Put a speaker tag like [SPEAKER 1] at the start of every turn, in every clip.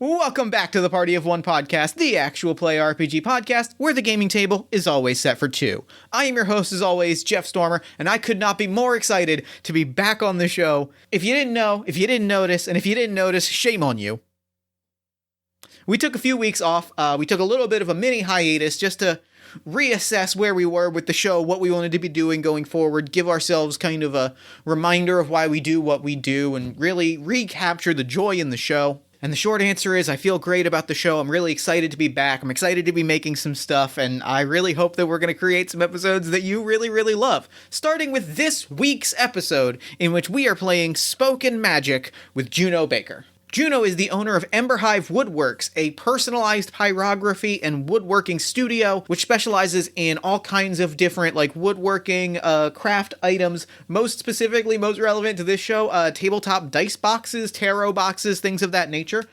[SPEAKER 1] Welcome back to the Party of One podcast, the actual play RPG podcast, where the gaming table is always set for two. I am your host, as always, Jeff Stormer, and I could not be more excited to be back on the show. If you didn't know, if you didn't notice, and if you didn't notice, shame on you. We took a few weeks off. We took a little bit of a mini hiatus just to reassess where we were with the show, what we wanted to be doing going forward, give ourselves kind of a reminder of why we do what we do, and really recapture the joy in the show. And the short answer is I feel great about the show. I'm really excited to be back. I'm excited to be making some stuff, and I really hope that we're going to create some episodes that you really, really love. Starting with this week's episode, in which we are playing Spoken Magic with Juno Baker. Juno is the owner of Ember Hive Woodworks, a personalized pyrography and woodworking studio, which specializes in all kinds of different, woodworking, craft items. Most specifically, most relevant to this show, tabletop dice boxes, tarot boxes, things of that nature.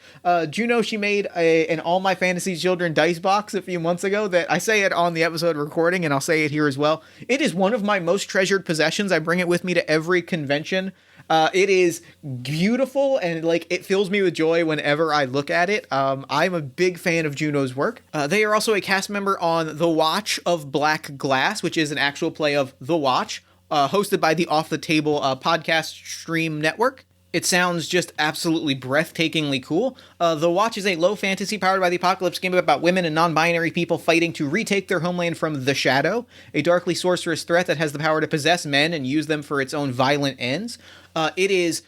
[SPEAKER 1] Juno, she made an All My Fantasy Children dice box a few months ago that I say it on the episode recording, and I'll say it here as well. It is one of my most treasured possessions. I bring it with me to every convention. It is beautiful, and it fills me with joy whenever I look at it. I'm a big fan of Juno's work. They are also a cast member on The Watch of Black Glass, which is an actual play of The Watch, hosted by the Off the Table podcast stream network. It sounds just absolutely breathtakingly cool. The Watch is a low fantasy powered by the apocalypse game about women and non-binary people fighting to retake their homeland from the Shadow, a darkly sorcerous threat that has the power to possess men and use them for its own violent ends. It is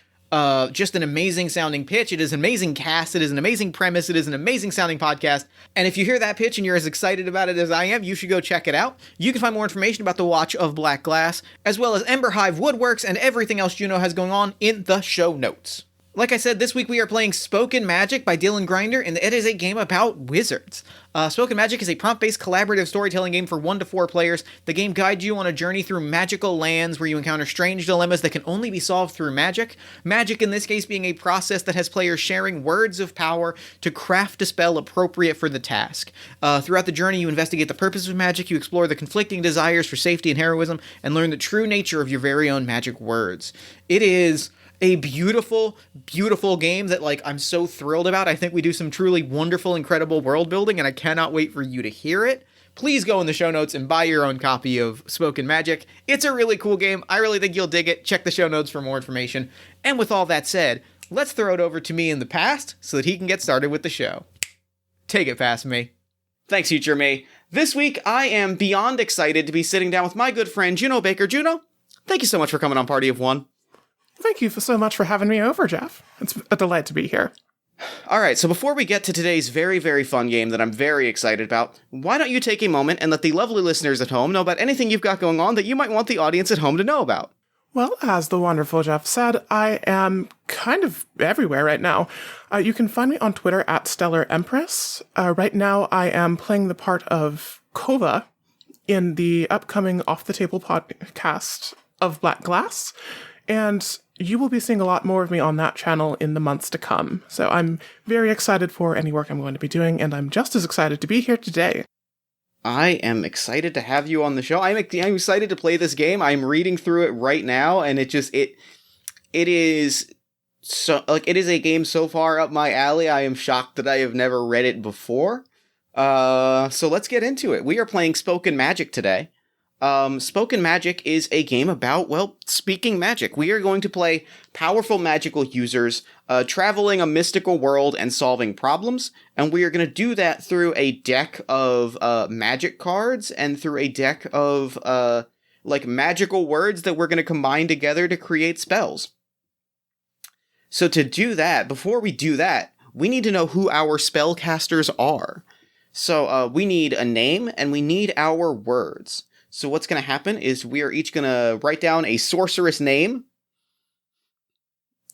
[SPEAKER 1] just an amazing sounding pitch. It is an amazing cast. It is an amazing premise. It is an amazing sounding podcast. And if you hear that pitch and you're as excited about it as I am, you should go check it out. You can find more information about The Watch of Black Glass, as well as Ember Hive Woodworks and everything else Juno has going on in the show notes. Like I said, this week we are playing Spoken Magic by Dylan Grinder, and it is a game about wizards. Spoken Magic is a prompt-based collaborative storytelling game for 1 to 4 players. The game guides you on a journey through magical lands where you encounter strange dilemmas that can only be solved through magic. Magic, in this case, being a process that has players sharing words of power to craft a spell appropriate for the task. Throughout the journey, you investigate the purpose of magic, you explore the conflicting desires for safety and heroism, and learn the true nature of your very own magic words. It is a beautiful, beautiful game that, I'm so thrilled about. I think we do some truly wonderful, incredible world building, and I cannot wait for you to hear it. Please go in the show notes and buy your own copy of Spoken Magic. It's a really cool game. I really think you'll dig it. Check the show notes for more information. And with all that said, let's throw it over to me in the past so that he can get started with the show. Take it past me. Thanks, future me. This week, I am beyond excited to be sitting down with my good friend, Juno Baker. Juno, thank you so much for coming on Party of One.
[SPEAKER 2] Thank you so much for having me over, Jeff. It's a delight to be here.
[SPEAKER 1] All right, so before we get to today's very, very fun game that I'm very excited about, why don't you take a moment and let the lovely listeners at home know about anything you've got going on that you might want the audience at home to know about?
[SPEAKER 2] Well, as the wonderful Jeff said, I am kind of everywhere right now. You can find me on Twitter at Stellar Empress. Right now, I am playing the part of Kova in the upcoming Off the Table podcast of Black Glass, and you will be seeing a lot more of me on that channel in the months to come. So I'm very excited for any work I'm going to be doing, and I'm just as excited to be here today.
[SPEAKER 1] I am excited to have you on the show. I'm excited to play this game. I'm reading through it right now, and it is so, it is a game so far up my alley. I am shocked that I have never read it before. So let's get into it. We are playing Spoken Magic today. Spoken Magic is a game about, speaking magic. We are going to play powerful magical users, traveling a mystical world and solving problems, and we are going to do that through a deck of, magic cards and through a deck of, magical words that we're going to combine together to create spells. So to do that, before we do that, we need to know who our spellcasters are. So, we need a name and we need our words. So what's going to happen is we are each going to write down a sorceress name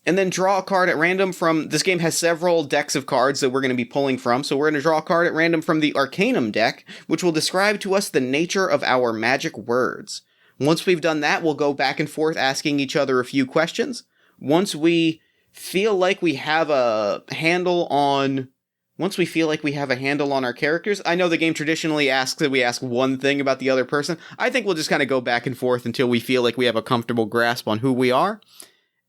[SPEAKER 1] and then draw a card at random from... This game has several decks of cards that we're going to be pulling from, so we're going to draw a card at random from the Arcanum deck, which will describe to us the nature of our magic words. Once we've done that, we'll go back and forth asking each other a few questions. Once we feel like we have a handle on... our characters, I know the game traditionally asks that we ask one thing about the other person. I think we'll just kind of go back and forth until we feel like we have a comfortable grasp on who we are.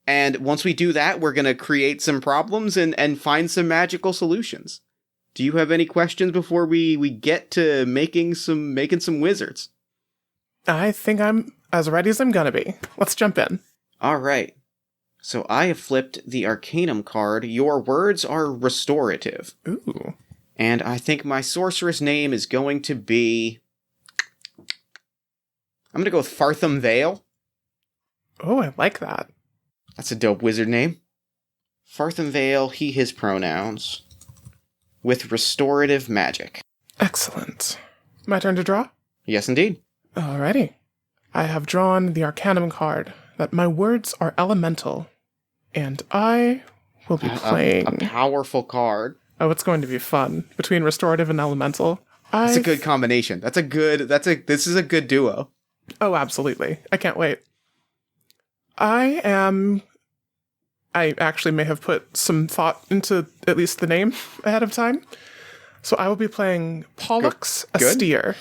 [SPEAKER 1] And once we do that, we're going to create some problems and find some magical solutions. Do you have any questions before we get to making some wizards?
[SPEAKER 2] I think I'm as ready as I'm gonna be. Let's jump in.
[SPEAKER 1] All right. So I have flipped the Arcanum card. Your words are restorative.
[SPEAKER 2] Ooh.
[SPEAKER 1] And I think my sorceress name is going to be... I'm going to go with Fartham Vale.
[SPEAKER 2] Oh, I like that.
[SPEAKER 1] That's a dope wizard name. Fartham Vale, he, his pronouns. With restorative magic.
[SPEAKER 2] Excellent. My turn to draw?
[SPEAKER 1] Yes, indeed.
[SPEAKER 2] Alrighty. I have drawn the Arcanum card that my words are elemental, and I will be playing...
[SPEAKER 1] A powerful card.
[SPEAKER 2] Oh, it's going to be fun. Between restorative and elemental.
[SPEAKER 1] That's a good combination. This is a good duo.
[SPEAKER 2] Oh, absolutely. I can't wait. I actually may have put some thought into at least the name ahead of time. So I will be playing Pollux Austere.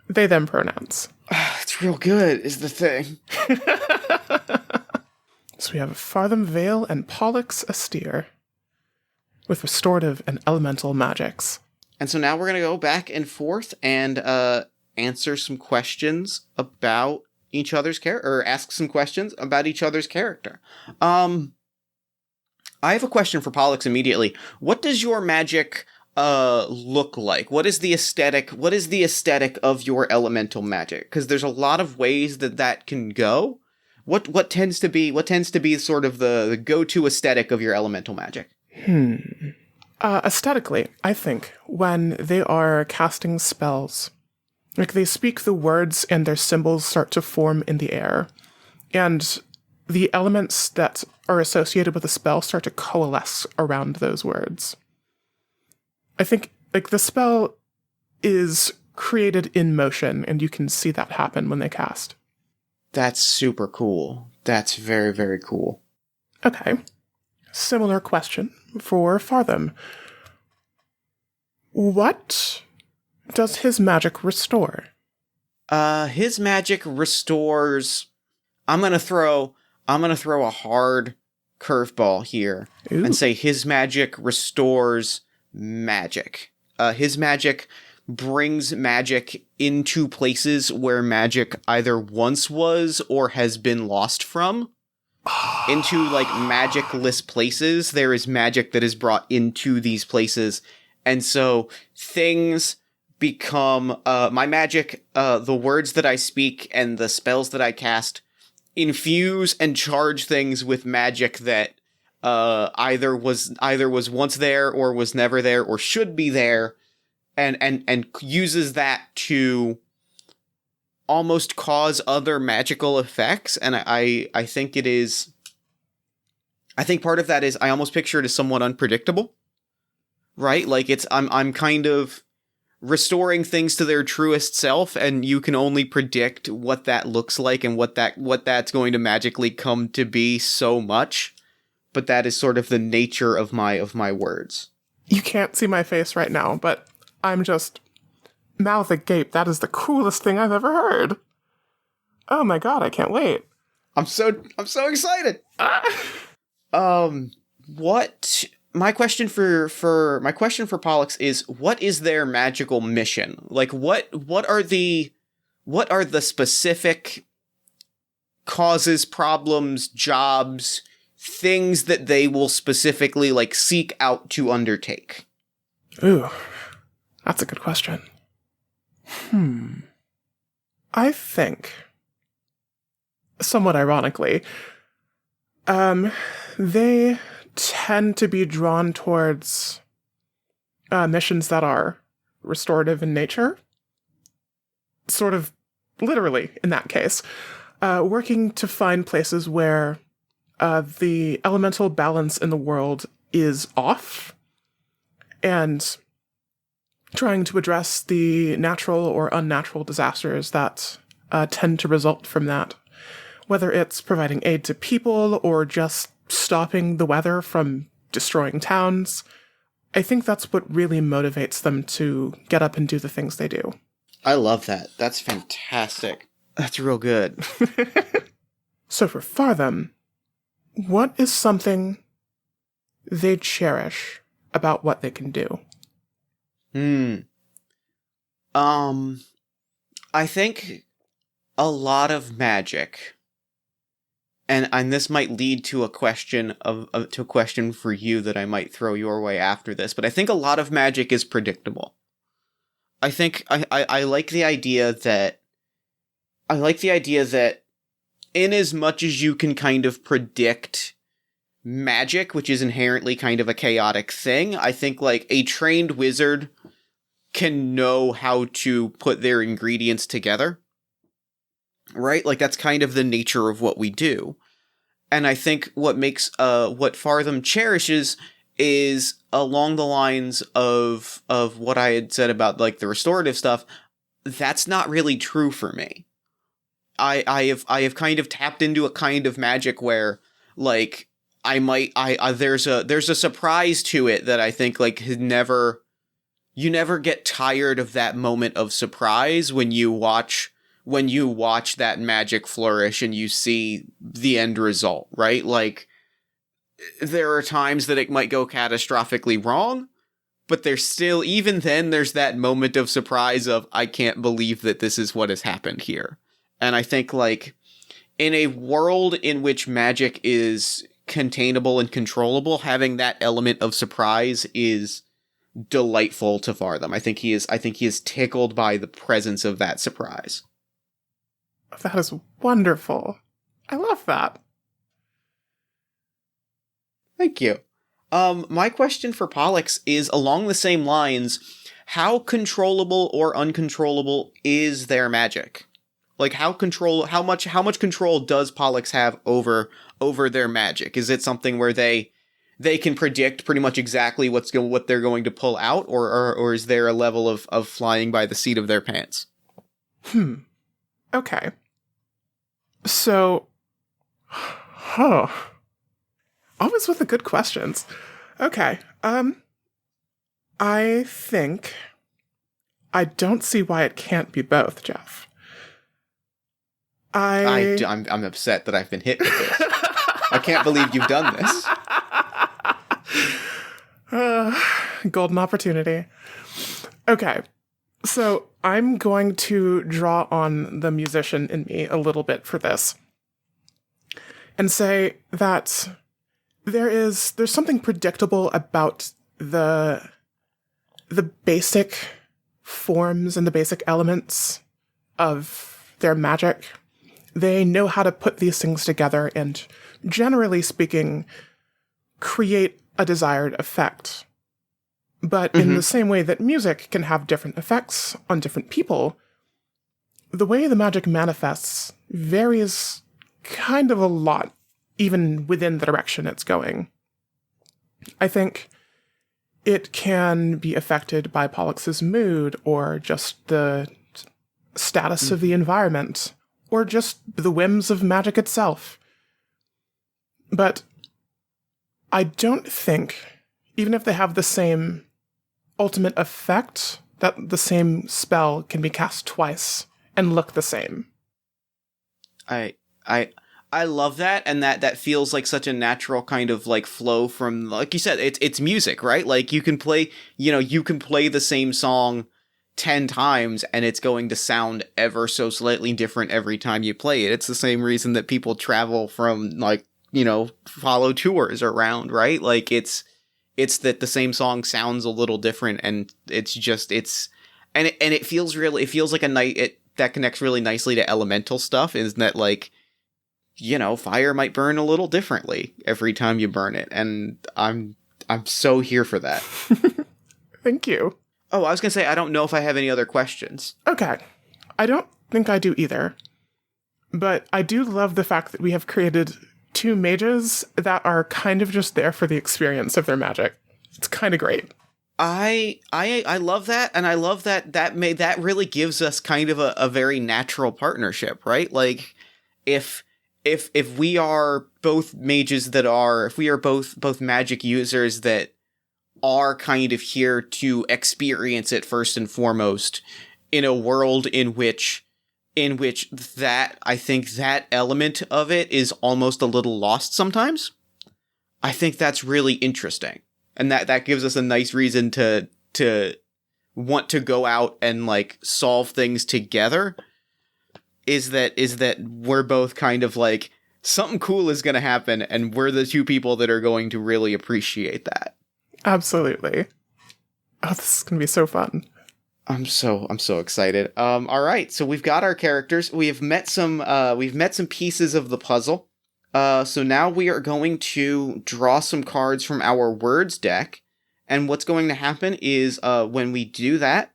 [SPEAKER 2] They, them pronouns.
[SPEAKER 1] It's real good, is the thing.
[SPEAKER 2] So we have Fartham Vale and Pollux Austere with restorative and elemental magics.
[SPEAKER 1] And so now we're going to go back and forth and answer some questions about each other's character, or ask some questions about each other's character. I have a question for Pollux immediately. What does your magic look like? What is the aesthetic of your elemental magic? Because there's a lot of ways that can go. What tends to be sort of the go-to aesthetic of your elemental magic?
[SPEAKER 2] Aesthetically, I think when they are casting spells, like they speak the words and their symbols start to form in the air, and the elements that are associated with the spell start to coalesce around those words. I think like the spell is created in motion, and you can see that happen when they cast.
[SPEAKER 1] That's super cool. That's very, very cool.
[SPEAKER 2] Okay. Similar question for Fartham. What does his magic restore?
[SPEAKER 1] His magic restores... I'm gonna throw a hard curveball here.
[SPEAKER 2] Ooh.
[SPEAKER 1] And say his magic restores magic. His magic brings magic into places where magic either once was or has been lost from. Into, like, magicless places. There is magic that is brought into these places. And so things become... my magic, the words that I speak and the spells that I cast infuse and charge things with magic that either was once there or was never there or should be there, and uses that to almost cause other magical effects. And I think it is... I think part of that is I almost picture it as somewhat unpredictable, right? Like I'm kind of restoring things to their truest self, and you can only predict what that looks like and what that's going to magically come to be so much. But that is sort of the nature of my words.
[SPEAKER 2] You can't see my face right now, but I'm just mouth agape. That is the coolest thing I've ever heard. Oh my god, I can't wait.
[SPEAKER 1] I'm so excited. My question for Pollux is, what is their magical mission? Like what are the specific causes, problems, jobs, things that they will specifically like seek out to undertake?
[SPEAKER 2] Ooh, that's a good question. I think, somewhat ironically, they tend to be drawn towards missions that are restorative in nature. Sort of literally, in that case. Working to find places where the elemental balance in the world is off, and trying to address the natural or unnatural disasters that tend to result from that. Whether it's providing aid to people or just stopping the weather from destroying towns, I think that's what really motivates them to get up and do the things they do.
[SPEAKER 1] I love that. That's fantastic. That's real good.
[SPEAKER 2] So for Fartham, what is something they cherish about what they can do?
[SPEAKER 3] I think a lot of magic, and this might lead to a question to a question for you that I might throw your way after this, but I think a lot of magic is predictable. I think I like the idea that in as much as you can kind of predict magic, which is inherently kind of a chaotic thing, I think like a trained wizard can know how to put their ingredients together. Right? Like that's kind of the nature of what we do. And I think what makes what Fartham cherishes is along the lines of what I had said about like the restorative stuff. That's not really true for me. I have kind of tapped into a kind of magic where like there's a surprise to it that I think like you never get tired of that moment of surprise when you watch that magic flourish and you see the end result, right? Like there are times that it might go catastrophically wrong, but there's still, even then, there's that moment of surprise of, I can't believe that this is what has happened here. And I think like in a world in which magic is containable and controllable, having that element of surprise is delightful to Fartham. I think he is tickled by the presence of that surprise.
[SPEAKER 2] That is wonderful. I love that.
[SPEAKER 3] Thank you. My question for Pollux is along the same lines. How controllable or uncontrollable is their magic? Like how much control does Pollux have over their magic? Is it something where they can predict pretty much exactly what they're going to pull out, or is there a level of flying by the seat of their pants?
[SPEAKER 2] Okay. So, always with the good questions. Okay. I think I don't see why it can't be both, Jeff.
[SPEAKER 3] I'm upset that I've been hit with this. I can't believe you've done this.
[SPEAKER 2] Golden opportunity. Okay. So I'm going to draw on the musician in me a little bit for this and say that there's something predictable about the basic forms and the basic elements of their magic. They know how to put these things together and, generally speaking, create a desired effect. But in the same way that music can have different effects on different people, the way the magic manifests varies kind of a lot, even within the direction it's going. I think it can be affected by Pollux's mood, or just the status of the environment, or just the whims of magic itself. But I don't think, even if they have the same ultimate effect, that the same spell can be cast twice and look the same.
[SPEAKER 3] I love that, and that feels like such a natural kind of like flow from, like you said, it's music, right? Like you can play the same song 10 times and it's going to sound ever so slightly different every time you play it. It's the same reason that people travel from like, follow tours around, right? Like it's that the same song sounds a little different, and it feels like a night that connects really nicely to elemental stuff, is that like, fire might burn a little differently every time you burn it, and I'm so here for that.
[SPEAKER 2] Thank you.
[SPEAKER 3] Oh, I was gonna say, I don't know if I have any other questions.
[SPEAKER 2] Okay. I don't think I do either. But I do love the fact that we have created two mages that are kind of just there for the experience of their magic. It's kind of great.
[SPEAKER 3] I love that, and I love that really gives us kind of a very natural partnership, right? Like if we are both mages if we are both magic users that are kind of here to experience it first and foremost in a world in which in which I think that element of it is almost a little lost sometimes. I think that's really interesting. And that gives us a nice reason to want to go out and like solve things together. Is that we're both kind of like, something cool is going to happen, and we're the two people that are going to really appreciate that.
[SPEAKER 2] Absolutely. Oh, this is going to be so fun.
[SPEAKER 3] I'm so excited. All right, so we've got our characters. We've met some pieces of the puzzle. So now we are going to draw some cards from our words deck. And what's going to happen is, when we do that,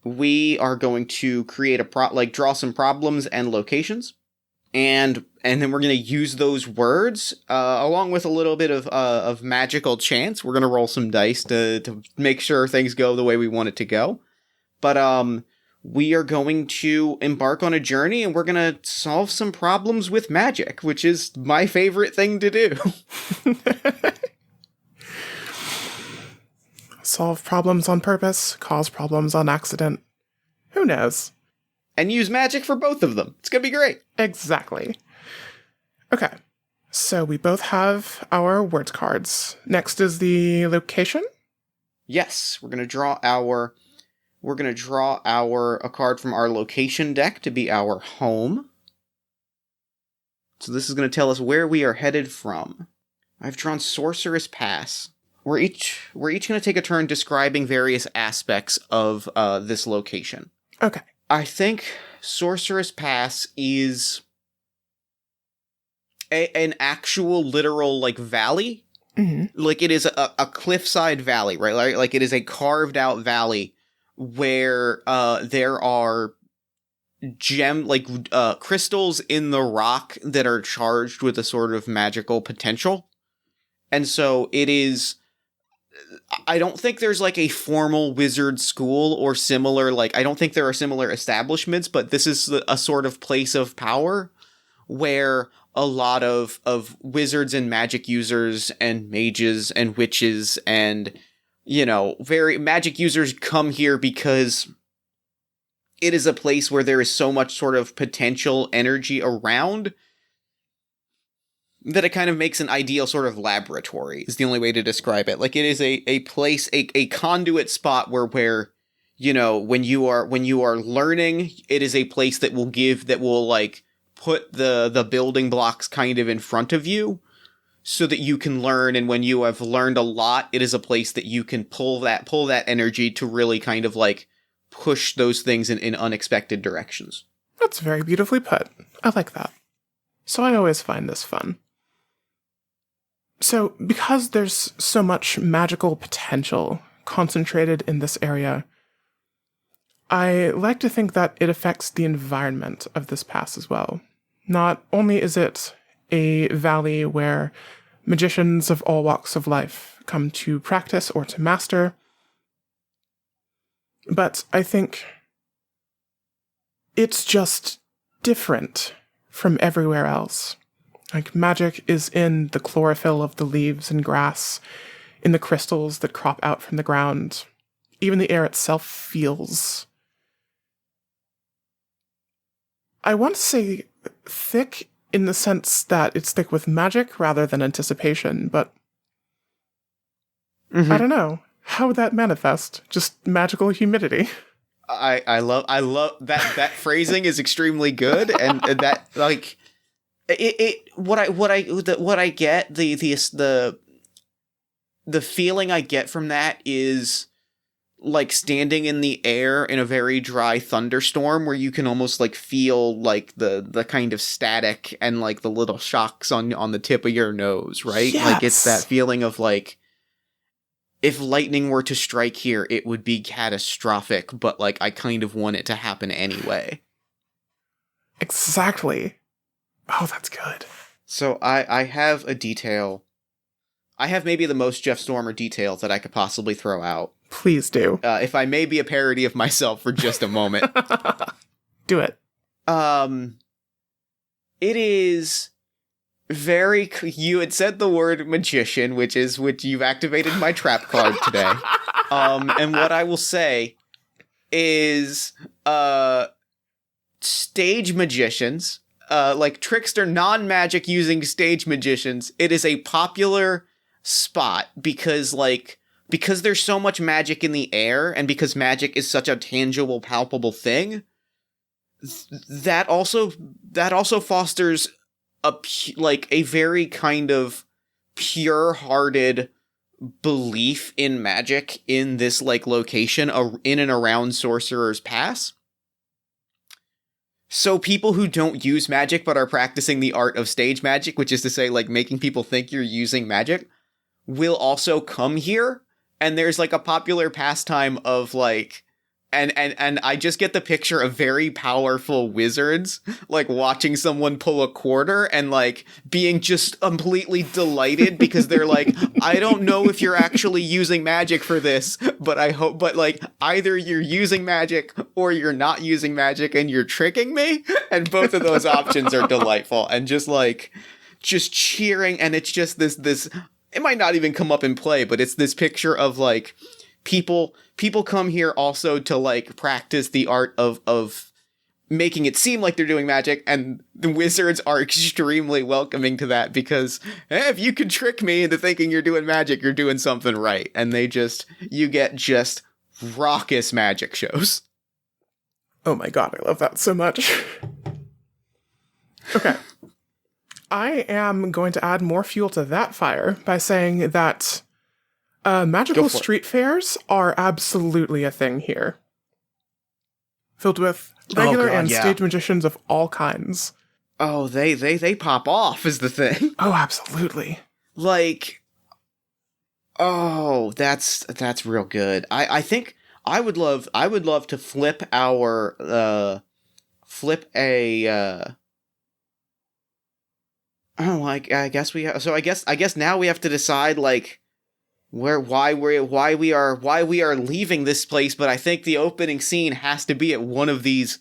[SPEAKER 3] we are going to create draw some problems and locations. And then we're going to use those words, along with a little bit of magical chance. We're going to roll some dice to make sure things go the way we want it to go. But we are going to embark on a journey, and we're going to solve some problems with magic, which is my favorite thing to do.
[SPEAKER 2] Solve problems on purpose, cause problems on accident. Who knows?
[SPEAKER 3] And use magic for both of them. It's going to be great.
[SPEAKER 2] Exactly. Okay. So we both have our words cards. Next is the location.
[SPEAKER 3] Yes, we're going to draw a card from our location deck to be our home. So this is going to tell us where we are headed from. I've drawn Sorceress Pass. We're each going to take a turn describing various aspects of this location.
[SPEAKER 2] Okay.
[SPEAKER 3] I think Sorceress Pass is an actual literal like valley.
[SPEAKER 2] Mm-hmm.
[SPEAKER 3] Like it is a cliffside valley, right? Like it is a carved out valley where there are crystals in the rock that are charged with a sort of magical potential. And so it is, I don't think there's like a formal wizard school or similar, like I don't think there are similar establishments, but this is a sort of place of power where a lot of wizards and magic users and mages and witches and, very magic users come here because it is a place where there is so much sort of potential energy around that it kind of makes an ideal sort of laboratory is the only way to describe it. Like it is a place, a conduit spot where when you are learning, it is a place that will like put the building blocks kind of in front of you so that you can learn. And when you have learned a lot, it is a place that you can pull that energy to really kind of like push those things in unexpected directions.
[SPEAKER 2] That's very beautifully put. I like that. So I always find this fun. So because there's so much magical potential concentrated in this area, I like to think that it affects the environment of this pass as well. Not only is it a valley where magicians of all walks of life come to practice or to master, but I think it's just different from everywhere else. Like, magic is in the chlorophyll of the leaves and grass, in the crystals that crop out from the ground. Even the air itself feels, I want to say thick in the sense that it's thick with magic rather than anticipation, but I don't know. How would that manifest? Just magical humidity.
[SPEAKER 3] I love that phrasing is extremely good, and that like what I get the feeling I get from that is like standing in the air in a very dry thunderstorm where you can almost like feel like the kind of static and like the little shocks on the tip of your nose, right?
[SPEAKER 2] Yes.
[SPEAKER 3] Like it's that feeling of like, if lightning were to strike here, it would be catastrophic, but like I kind of want it to happen anyway.
[SPEAKER 2] Exactly. Oh, that's good.
[SPEAKER 3] So I have a detail. I have maybe the most Jeff Stormer detail that I could possibly throw out.
[SPEAKER 2] Please do.
[SPEAKER 3] If I may be a parody of myself for just a moment.
[SPEAKER 2] Do it.
[SPEAKER 3] It is very... You had said the word magician, which you've activated my trap card today. And what I will say is... stage magicians, like trickster non-magic using stage magicians, it is a popular spot because there's so much magic in the air, and because magic is such a tangible, palpable thing, that also fosters a very kind of pure-hearted belief in magic in this like location in and around Sorcerer's Pass. So people who don't use magic but are practicing the art of stage magic, which is to say like making people think you're using magic, will also come here. And there's like a popular pastime of like, and I just get the picture of very powerful wizards like watching someone pull a quarter and like being just completely delighted because they're like, I don't know if you're actually using magic for this, but I hope, but like either you're using magic or you're not using magic and you're tricking me. And both of those options are delightful and just cheering. And it's just this, it might not even come up in play, but it's this picture of like, people come here also to like practice the art of making it seem like they're doing magic, and the wizards are extremely welcoming to that because if you can trick me into thinking you're doing magic, you're doing something right. And you get just raucous magic shows.
[SPEAKER 2] Oh my god, I love that so much. Okay. I am going to add more fuel to that fire by saying that magical street fairs are absolutely a thing here. Filled with regular stage magicians of all kinds.
[SPEAKER 3] Oh, they pop off is the thing.
[SPEAKER 2] Oh, absolutely.
[SPEAKER 3] Like, oh, that's real good. I think I would love to flip our I guess now we have to decide like why we are leaving this place, but I think the opening scene has to be at one of these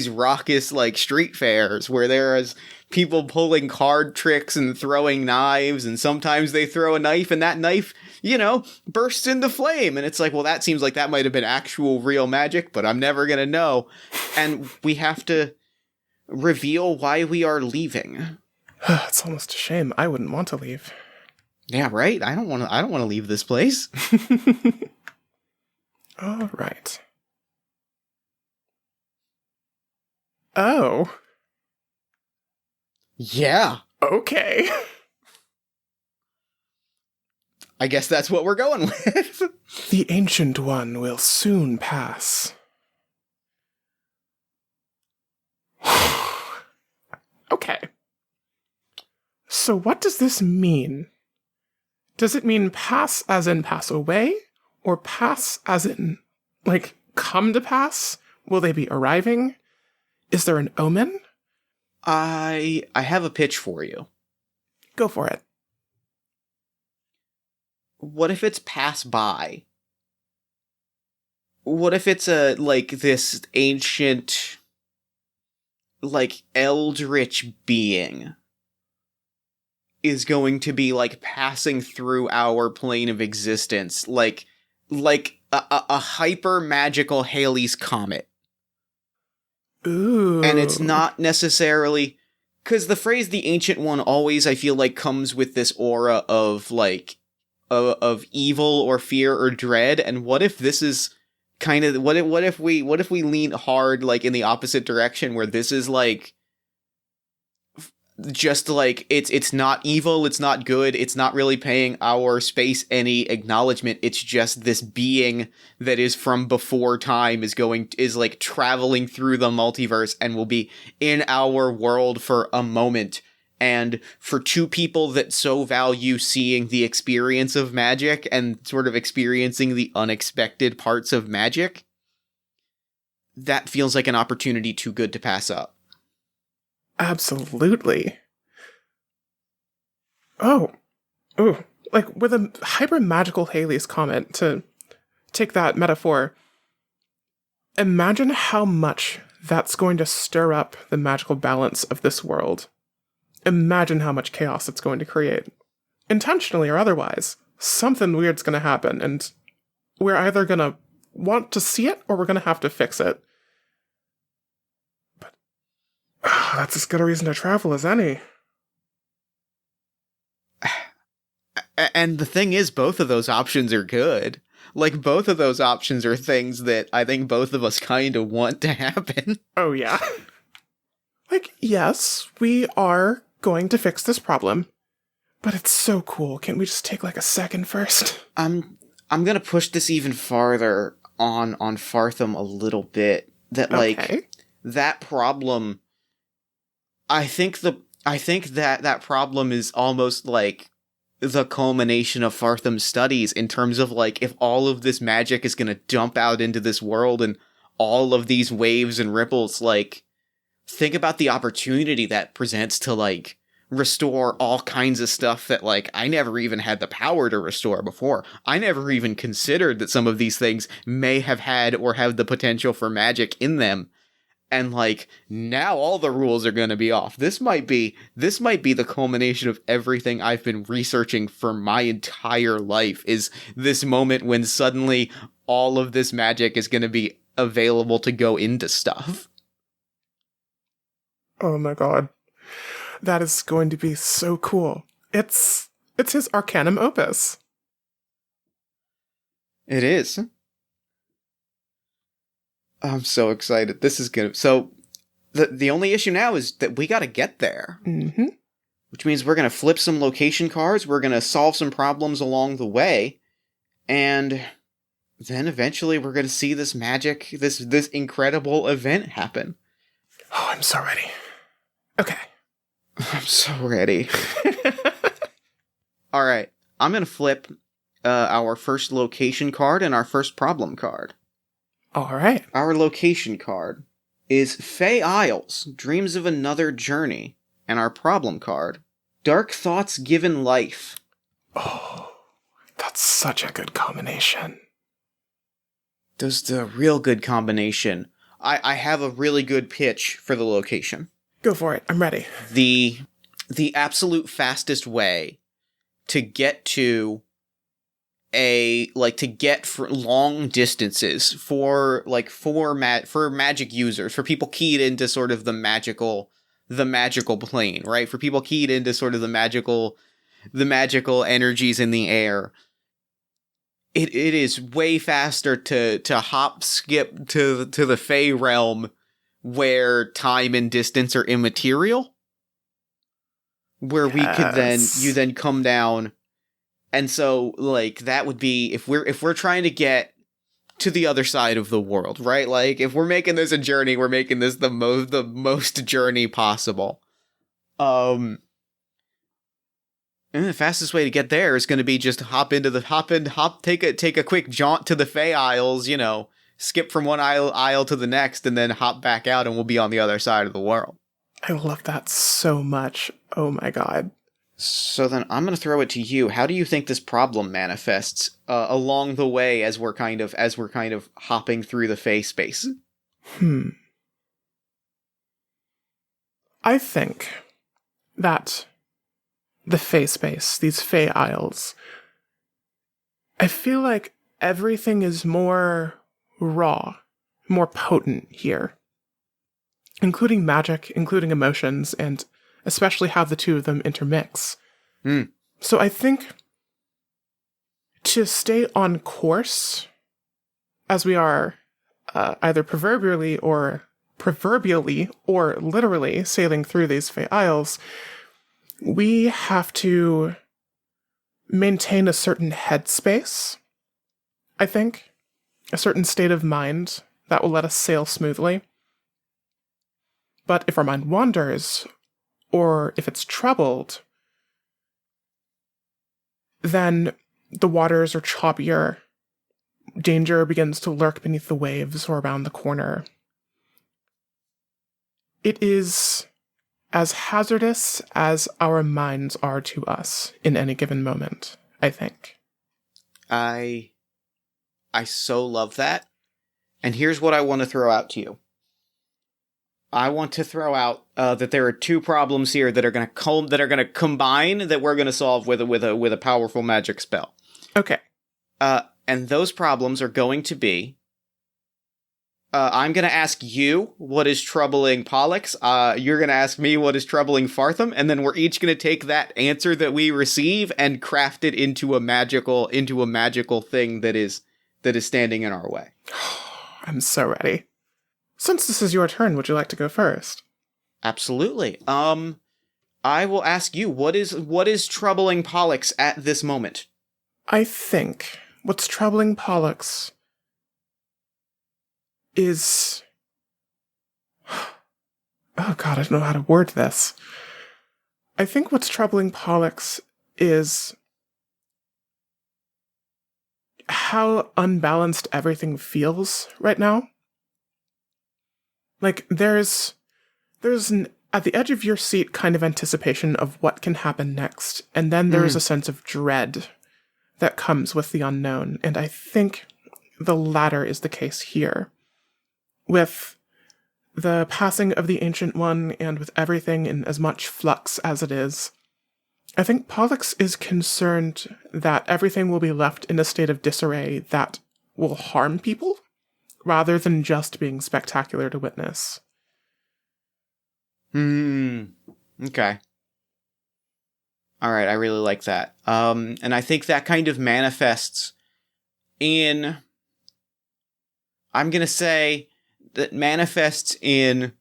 [SPEAKER 3] raucous like street fairs where there is people pulling card tricks and throwing knives, and sometimes they throw a knife and that knife, bursts into flame, and it's like, well, that seems like that might have been actual real magic, but I'm never gonna know. And we have to reveal why we are leaving.
[SPEAKER 2] It's almost a shame. I wouldn't want to leave.
[SPEAKER 3] Yeah, right? I don't want to leave this place.
[SPEAKER 2] All right. Oh.
[SPEAKER 3] Yeah.
[SPEAKER 2] Okay.
[SPEAKER 3] I guess that's what we're going with.
[SPEAKER 2] The Ancient One will soon pass. Okay. So what does this mean? Does it mean pass as in pass away? Or pass as in, like, come to pass? Will they be arriving? Is there an omen?
[SPEAKER 3] I have a pitch for you.
[SPEAKER 2] Go for it.
[SPEAKER 3] What if it's pass by? What if it's this ancient, like, eldritch being is going to be like passing through our plane of existence, like a hyper magical Halley's Comet.
[SPEAKER 2] Ooh.
[SPEAKER 3] And it's not necessarily, because the phrase "the Ancient One" always, I feel like, comes with this aura of like of evil or fear or dread. And what if this is kind of what if we lean hard like in the opposite direction, where this is like just like it's not evil, it's not good, it's not really paying our space any acknowledgement, it's just this being that is from before time is like traveling through the multiverse and will be in our world for a moment. And for two people that so value seeing the experience of magic and sort of experiencing the unexpected parts of magic, that feels like an opportunity too good to pass up.
[SPEAKER 2] Absolutely. Oh, like with a hyper magical Halley's Comet, to take that metaphor, imagine how much that's going to stir up the magical balance of this world. Imagine how much chaos it's going to create. Intentionally or otherwise, something weird's going to happen, and we're either going to want to see it or we're going to have to fix it. But that's as good a reason to travel as any.
[SPEAKER 3] And the thing is, both of those options are good. Like, both of those options are things that I think both of us kind of want to happen.
[SPEAKER 2] Oh, yeah. Like, yes, we are going to fix this problem, but it's so cool. Can't we just take, like, a second first?
[SPEAKER 3] I'm gonna push this even farther on Fartham a little bit. That, like,
[SPEAKER 2] Okay.
[SPEAKER 3] that problem... I think that problem is almost, like, the culmination of Fartham's studies in terms of, like, if all of this magic is gonna dump out into this world and all of these waves and ripples, like, think about the opportunity that presents to, like, restore all kinds of stuff that, like, I never even had the power to restore before. I never even considered that some of these things may have had or have the potential for magic in them. And, like, now all the rules are going to be off. This might be the culmination of everything I've been researching for my entire life, is this moment when suddenly all of this magic is going to be available to go into stuff.
[SPEAKER 2] Oh my god. That is going to be so cool. It's his Arcanum opus.
[SPEAKER 3] It is. I'm so excited. This is good. So, the only issue now is that we gotta get there.
[SPEAKER 2] Mm-hmm.
[SPEAKER 3] Which means we're gonna flip some location cards, we're gonna solve some problems along the way, and then eventually we're gonna see this magic, this incredible event happen.
[SPEAKER 2] Oh, I'm so ready. Okay.
[SPEAKER 3] I'm so ready. Alright, I'm gonna flip our first location card and our first problem card.
[SPEAKER 2] All right.
[SPEAKER 3] Our location card is Fey Isles, Dreams of Another Journey, and our problem card, Dark Thoughts Given Life.
[SPEAKER 2] Oh, that's such a good combination.
[SPEAKER 3] Does the real good combination. I have a really good pitch for the location.
[SPEAKER 2] Go for it. I'm ready.
[SPEAKER 3] The absolute fastest way to get to for long distances for magic users, for people keyed into sort of the magical plane, right? For people keyed into sort of the magical energies in the air. It is way faster to hop skip to the Fey realm where time and distance are immaterial. Where we could then come down. And so, like, that would be, if we're trying to get to the other side of the world, right? Like, if we're making this a journey, we're making this the most journey possible. And the fastest way to get there is going to be just take a quick jaunt to the Fey Isles, you know, skip from one isle to the next, and then hop back out, and we'll be on the other side of the world.
[SPEAKER 2] I love that so much. Oh my god.
[SPEAKER 3] So then I'm going to throw it to you. How do you think this problem manifests along the way as we're kind of hopping through the Fey space?
[SPEAKER 2] I think that the Fey space, these Fey Isles, I feel like everything is more raw, more potent here. Including magic, including emotions, and especially how the two of them intermix. So I think to stay on course, as we are either proverbially or literally sailing through these Fey Isles, we have to maintain a certain headspace, I think, a certain state of mind that will let us sail smoothly. But if our mind wanders, or if it's troubled, then the waters are choppier, danger begins to lurk beneath the waves or around the corner. It is as hazardous as our minds are to us in any given moment, I think.
[SPEAKER 3] I so love that. And here's what I want to throw out to you. I want to throw out that there are two problems here that are going to combine that we're going to solve with a powerful magic spell.
[SPEAKER 2] Okay.
[SPEAKER 3] And those problems are going to be I'm going to ask you what is troubling Pollux. You're going to ask me what is troubling Fartham, and then we're each going to take that answer that we receive and craft it into a magical thing that is standing in our way.
[SPEAKER 2] I'm so ready. Since this is your turn, would you like to go first?
[SPEAKER 3] Absolutely. I will ask you, what is troubling Pollux at this moment?
[SPEAKER 2] I think what's troubling Pollux is... Oh god, I don't know how to word this. I think what's troubling Pollux is how unbalanced everything feels right now. Like, there's an at the edge of your seat kind of anticipation of what can happen next, and then there is a sense of dread that comes with the unknown, and I think the latter is the case here. With the passing of the Ancient One, and with everything in as much flux as it is, I think Pollux is concerned that everything will be left in a state of disarray that will harm people, rather than just being spectacular to witness.
[SPEAKER 3] Okay. All right, I really like that. And I think that kind of manifests in... I'm going to say that manifests in...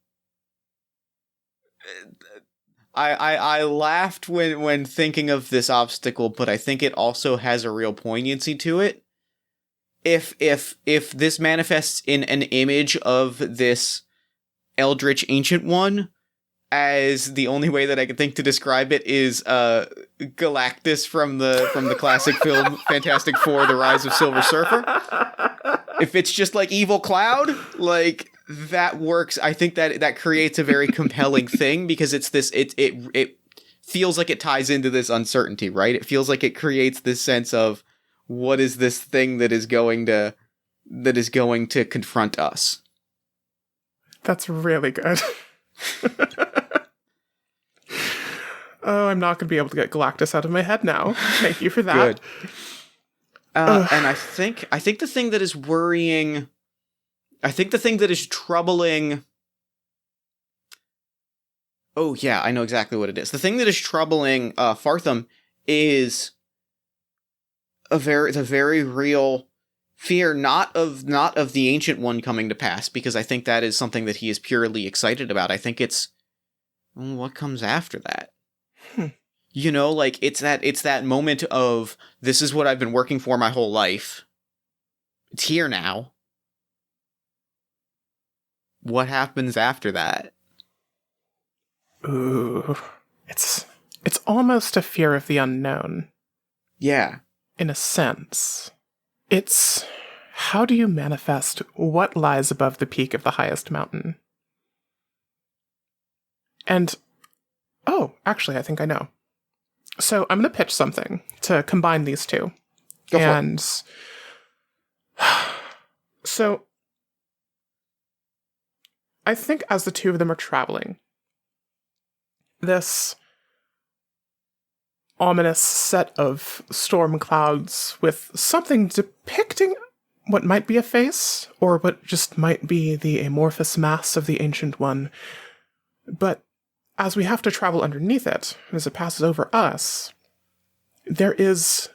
[SPEAKER 3] I laughed when thinking of this obstacle, but I think it also has a real poignancy to it. If this manifests in an image of this eldritch ancient one, as the only way that I can think to describe it is Galactus from the classic film Fantastic Four: The Rise of Silver Surfer. If it's just like Evil Cloud, like that works. I think that creates a very compelling thing, because it's this it feels like it ties into this uncertainty, right? It feels like it creates this sense of what is this thing that is going to confront us.
[SPEAKER 2] That's really good. Oh, I'm not going to be able to get Galactus out of my head now. Thank you for that.
[SPEAKER 3] Good. And I think the thing that is worrying, I think the thing that is troubling... Oh yeah, I know exactly what it is. The thing that is troubling Fartham is the very real fear, not of the Ancient One coming to pass, because I think that is something that he is purely excited about. I think it's what comes after that. You know, like it's that moment of, this is what I've been working for my whole life. It's here now. What happens after that?
[SPEAKER 2] Ooh, it's almost a fear of the unknown.
[SPEAKER 3] Yeah.
[SPEAKER 2] In a sense. It's, how do you manifest what lies above the peak of the highest mountain? And, oh, actually, I think I know. So I'm going to pitch something to combine these two.
[SPEAKER 3] Go for it.
[SPEAKER 2] So I think as the two of them are traveling, this ominous set of storm clouds with something depicting what might be a face, or what just might be the amorphous mass of the Ancient One. But as we have to travel underneath it, as it passes over us, there is...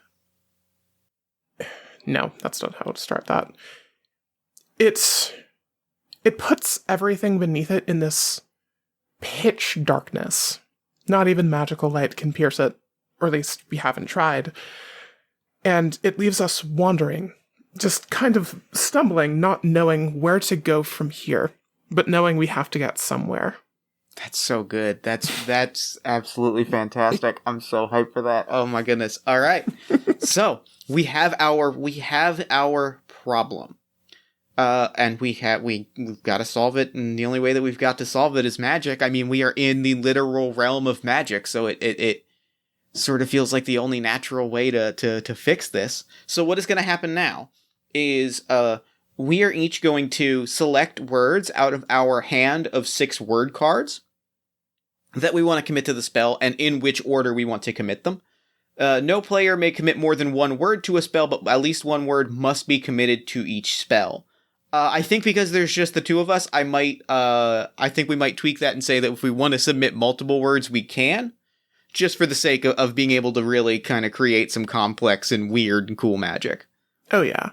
[SPEAKER 2] No, that's not how to start that. It puts everything beneath it in this pitch darkness. Not even magical light can pierce it, or at least we haven't tried. And it leaves us wandering, just kind of stumbling, not knowing where to go from here, but knowing we have to get somewhere.
[SPEAKER 3] That's so good. That's absolutely fantastic. I'm so hyped for that. Oh my goodness. All right. So we have our problem. And we've got to solve it, and the only way that we've got to solve it is magic. I mean, we are in the literal realm of magic, so it sort of feels like the only natural way to fix this. So what is going to happen now is we are each going to select words out of our hand of 6 word cards that we want to commit to the spell, and in which order we want to commit them. No player may commit more than 1 word to a spell, but at least 1 word must be committed to each spell. I think because there's just the two of us, I think we might tweak that and say that if we want to submit multiple words, we can, just for the sake of being able to really kind of create some complex and weird and cool magic.
[SPEAKER 2] Oh yeah.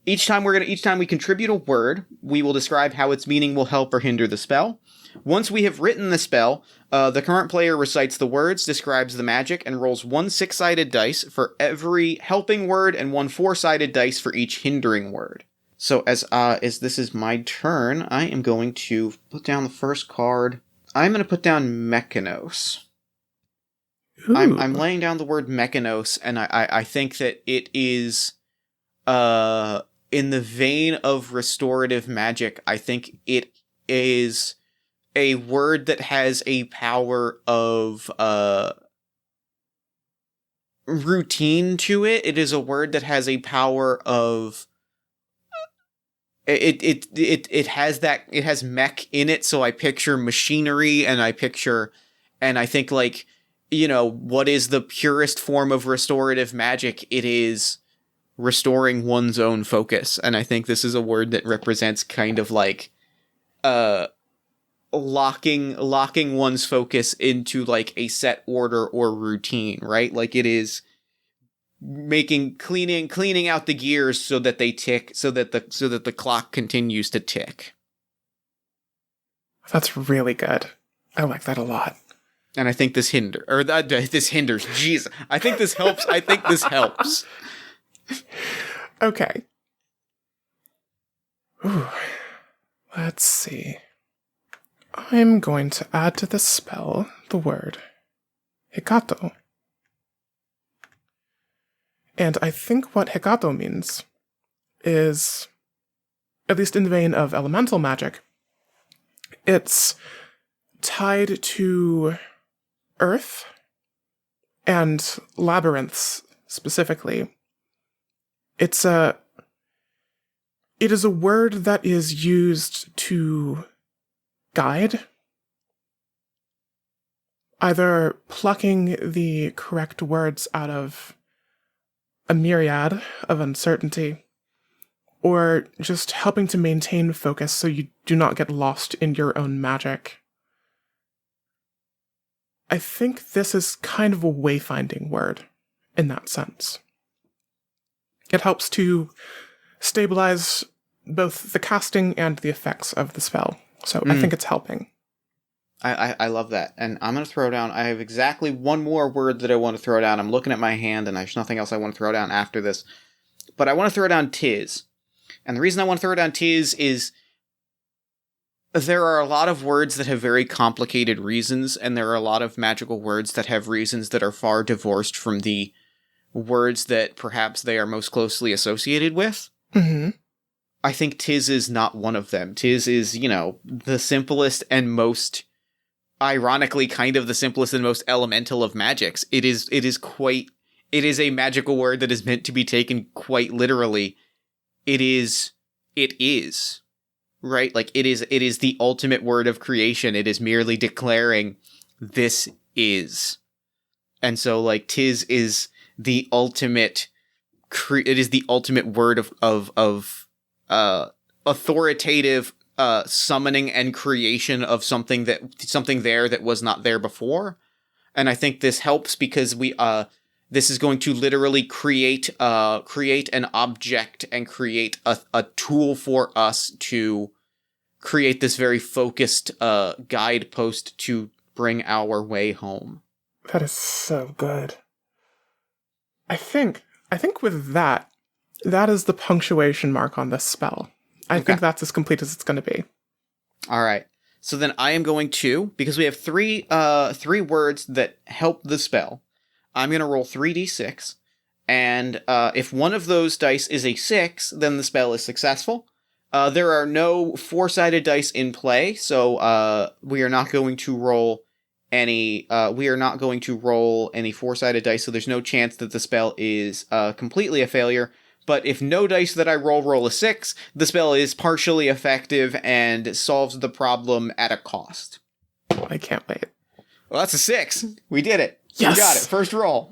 [SPEAKER 3] Each time we contribute a word, we will describe how its meaning will help or hinder the spell. Once we have written the spell, the current player recites the words, describes the magic, and rolls 1 6-sided dice for every helping word and 1 4-sided dice for each hindering word. So as this is my turn, I am going to put down the first card. I'm going to put down Mechanos. I'm laying down the word Mechanos, and I think that it is in the vein of restorative magic. I think it is a word that has a power of routine to it. It is a word that has a power of it has mech in it, so I picture machinery, and I think, like, you know, what is the purest form of restorative magic? It is restoring one's own focus, and I think this is a word that represents kind of like locking one's focus into like a set order or routine, right? Like it is cleaning out the gears so that they tick, so that the clock continues to tick.
[SPEAKER 2] That's really good. I like that a lot.
[SPEAKER 3] And I think this hinders. Jeez, I think this helps.
[SPEAKER 2] Okay. Ooh. Let's see. I'm going to add to the spell the word Hikato. And I think what Hikato means is, at least in the vein of elemental magic, it's tied to earth and labyrinths specifically. It is a word that is used to guide, either plucking the correct words out of a myriad of uncertainty, or just helping to maintain focus so you do not get lost in your own magic. I think this is kind of a wayfinding word in that sense. It helps to stabilize both the casting and the effects of the spell. So I think it's helping.
[SPEAKER 3] I love that. And I'm going to throw down, I have exactly one more word that I want to throw down. I'm looking at my hand and there's nothing else I want to throw down after this. But I want to throw down Tiz. And the reason I want to throw down Tiz is there are a lot of words that have very complicated reasons, and there are a lot of magical words that have reasons that are far divorced from the words that perhaps they are most closely associated with.
[SPEAKER 2] Mm-hmm.
[SPEAKER 3] I think Tiz is not one of them. Tiz is, you know, the simplest and most, ironically, kind of the simplest and most elemental of magics. It is a magical word that is meant to be taken quite literally. It is, right? Like it is the ultimate word of creation. It is merely declaring this is. And so like Tiz is the ultimate, it is the ultimate word of authoritative summoning and creation of something there that was not there before. And I think this helps because this is going to literally create an object and create a tool for us to create this very focused guidepost to bring our way home.
[SPEAKER 2] That is so good. I think with that is the punctuation mark on this spell. I think that's as complete as it's going to be.
[SPEAKER 3] All right. So then I am going to, because we have three words that help the spell, I'm going to roll 3d6. And if one of those dice is a 6, then the spell is successful. There are no 4-sided dice in play, so we are not going to roll any 4-sided dice, so there's no chance that the spell is completely a failure. But if no dice that I roll a 6, the spell is partially effective and solves the problem at a cost.
[SPEAKER 2] I can't wait.
[SPEAKER 3] Well, that's a 6. We did it.
[SPEAKER 2] Yes!
[SPEAKER 3] We got it. First roll.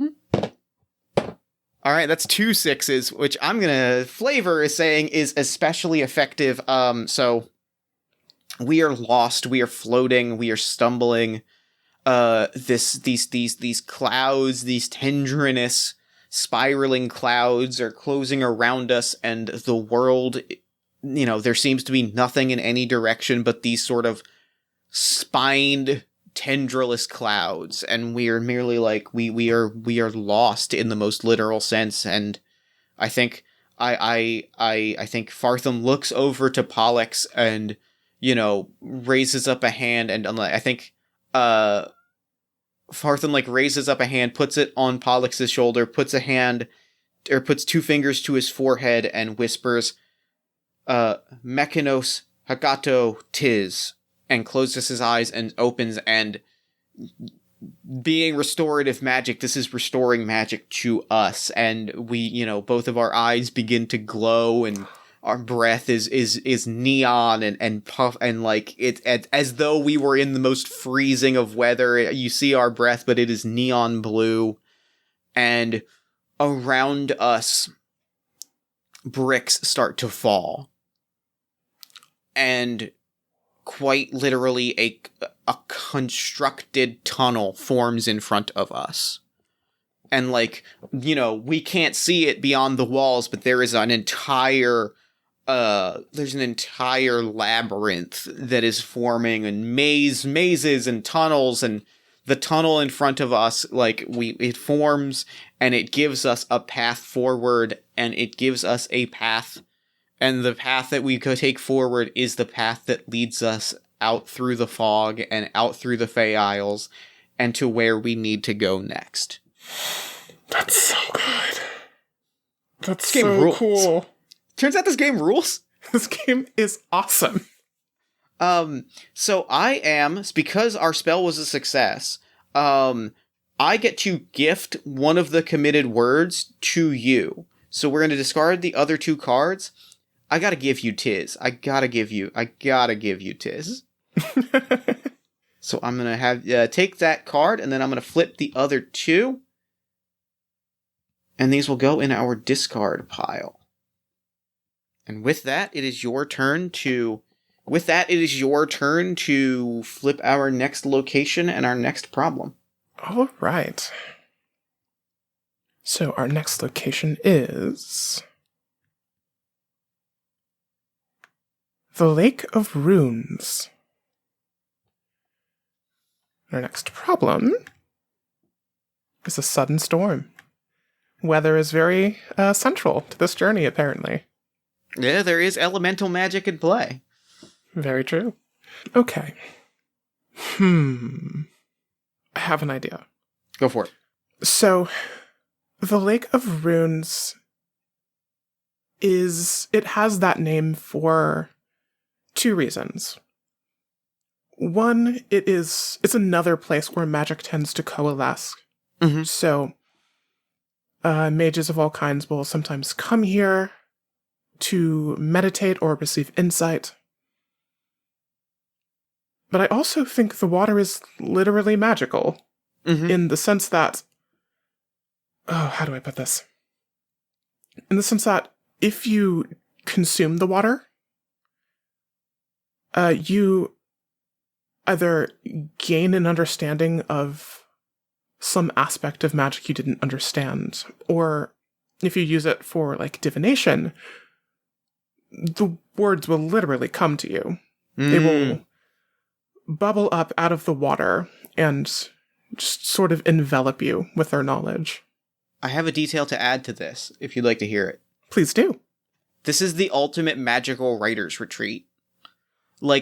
[SPEAKER 3] All right, that's 2 6s, which I'm gonna flavor is saying is especially effective. So we are lost, we are floating, we are stumbling. These clouds, these tendrinous, spiraling clouds are closing around us, and the world, there seems to be nothing in any direction but these sort of spined, tendrilless clouds, and we are merely like we are lost in the most literal sense. And I think I think Fartham looks over to Pollux and raises up a hand, and I think Fartham raises up a hand, puts it on Pollux's shoulder, puts 2 fingers to his forehead and whispers, Mechanos Hagato Tis, and closes his eyes and opens, and being restorative magic, this is restoring magic to us, and we, both of our eyes begin to glow, and our breath is neon and puff, and like it's as though we were in the most freezing of weather. You see our breath, but it is neon blue, and around us, bricks start to fall, and quite literally a constructed tunnel forms in front of us. And we can't see it beyond the walls, but there is an entire labyrinth that is forming, and mazes and tunnels, and the tunnel in front of us, it forms, and it gives us a path forward, and it gives us a path. And the path that we could take forward is the path that leads us out through the fog and out through the Fey Isles and to where we need to go next.
[SPEAKER 2] That's so good. That's
[SPEAKER 3] this game rules.
[SPEAKER 2] Cool.
[SPEAKER 3] Turns out this game rules.
[SPEAKER 2] This game is awesome.
[SPEAKER 3] So because our spell was a success, I get to gift one of the committed words to you. So we're going to discard the other 2 cards. I gotta give you Tiz. I gotta give you Tiz. So I'm gonna have take that card, and then I'm gonna flip the other 2, and these will go in our discard pile. And with that, it is your turn to flip our next location and our next problem.
[SPEAKER 2] All right. So our next location is the Lake of Runes. Our next problem is a sudden storm. Weather is very central to this journey, apparently.
[SPEAKER 3] Yeah, there is elemental magic in play.
[SPEAKER 2] Very true. Okay. I have an idea.
[SPEAKER 3] Go for it.
[SPEAKER 2] So, the Lake of Runes it has that name for 2 reasons. One, it's another place where magic tends to coalesce.
[SPEAKER 3] Mm-hmm.
[SPEAKER 2] So, mages of all kinds will sometimes come here to meditate or receive insight. But I also think the water is literally magical, in the sense that, how do I put this? In the sense that if you consume the water, you either gain an understanding of some aspect of magic you didn't understand, or if you use it for, divination, the words will literally come to you. They will bubble up out of the water and just sort of envelop you with their knowledge.
[SPEAKER 3] I have a detail to add to this, if you'd like to hear it.
[SPEAKER 2] Please do.
[SPEAKER 3] This is the ultimate magical writer's retreat.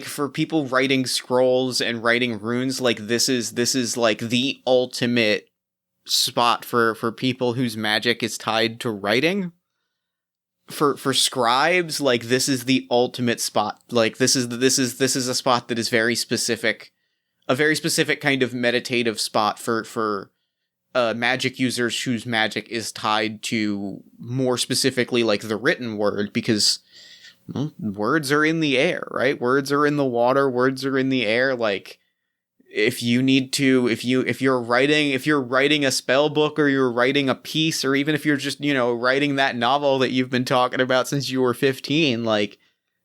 [SPEAKER 3] For people writing scrolls and writing runes, this is the ultimate spot for people whose magic is tied to writing. For scribes, this is the ultimate spot. This is a spot that is very specific, a very specific kind of meditative spot for magic users whose magic is tied to, more specifically, the written word, because words are in the air, right? Words are in the water, words are in the air. if you're writing a spell book, or you're writing a piece, or even if you're just, writing that novel that you've been talking about since you were 15, like,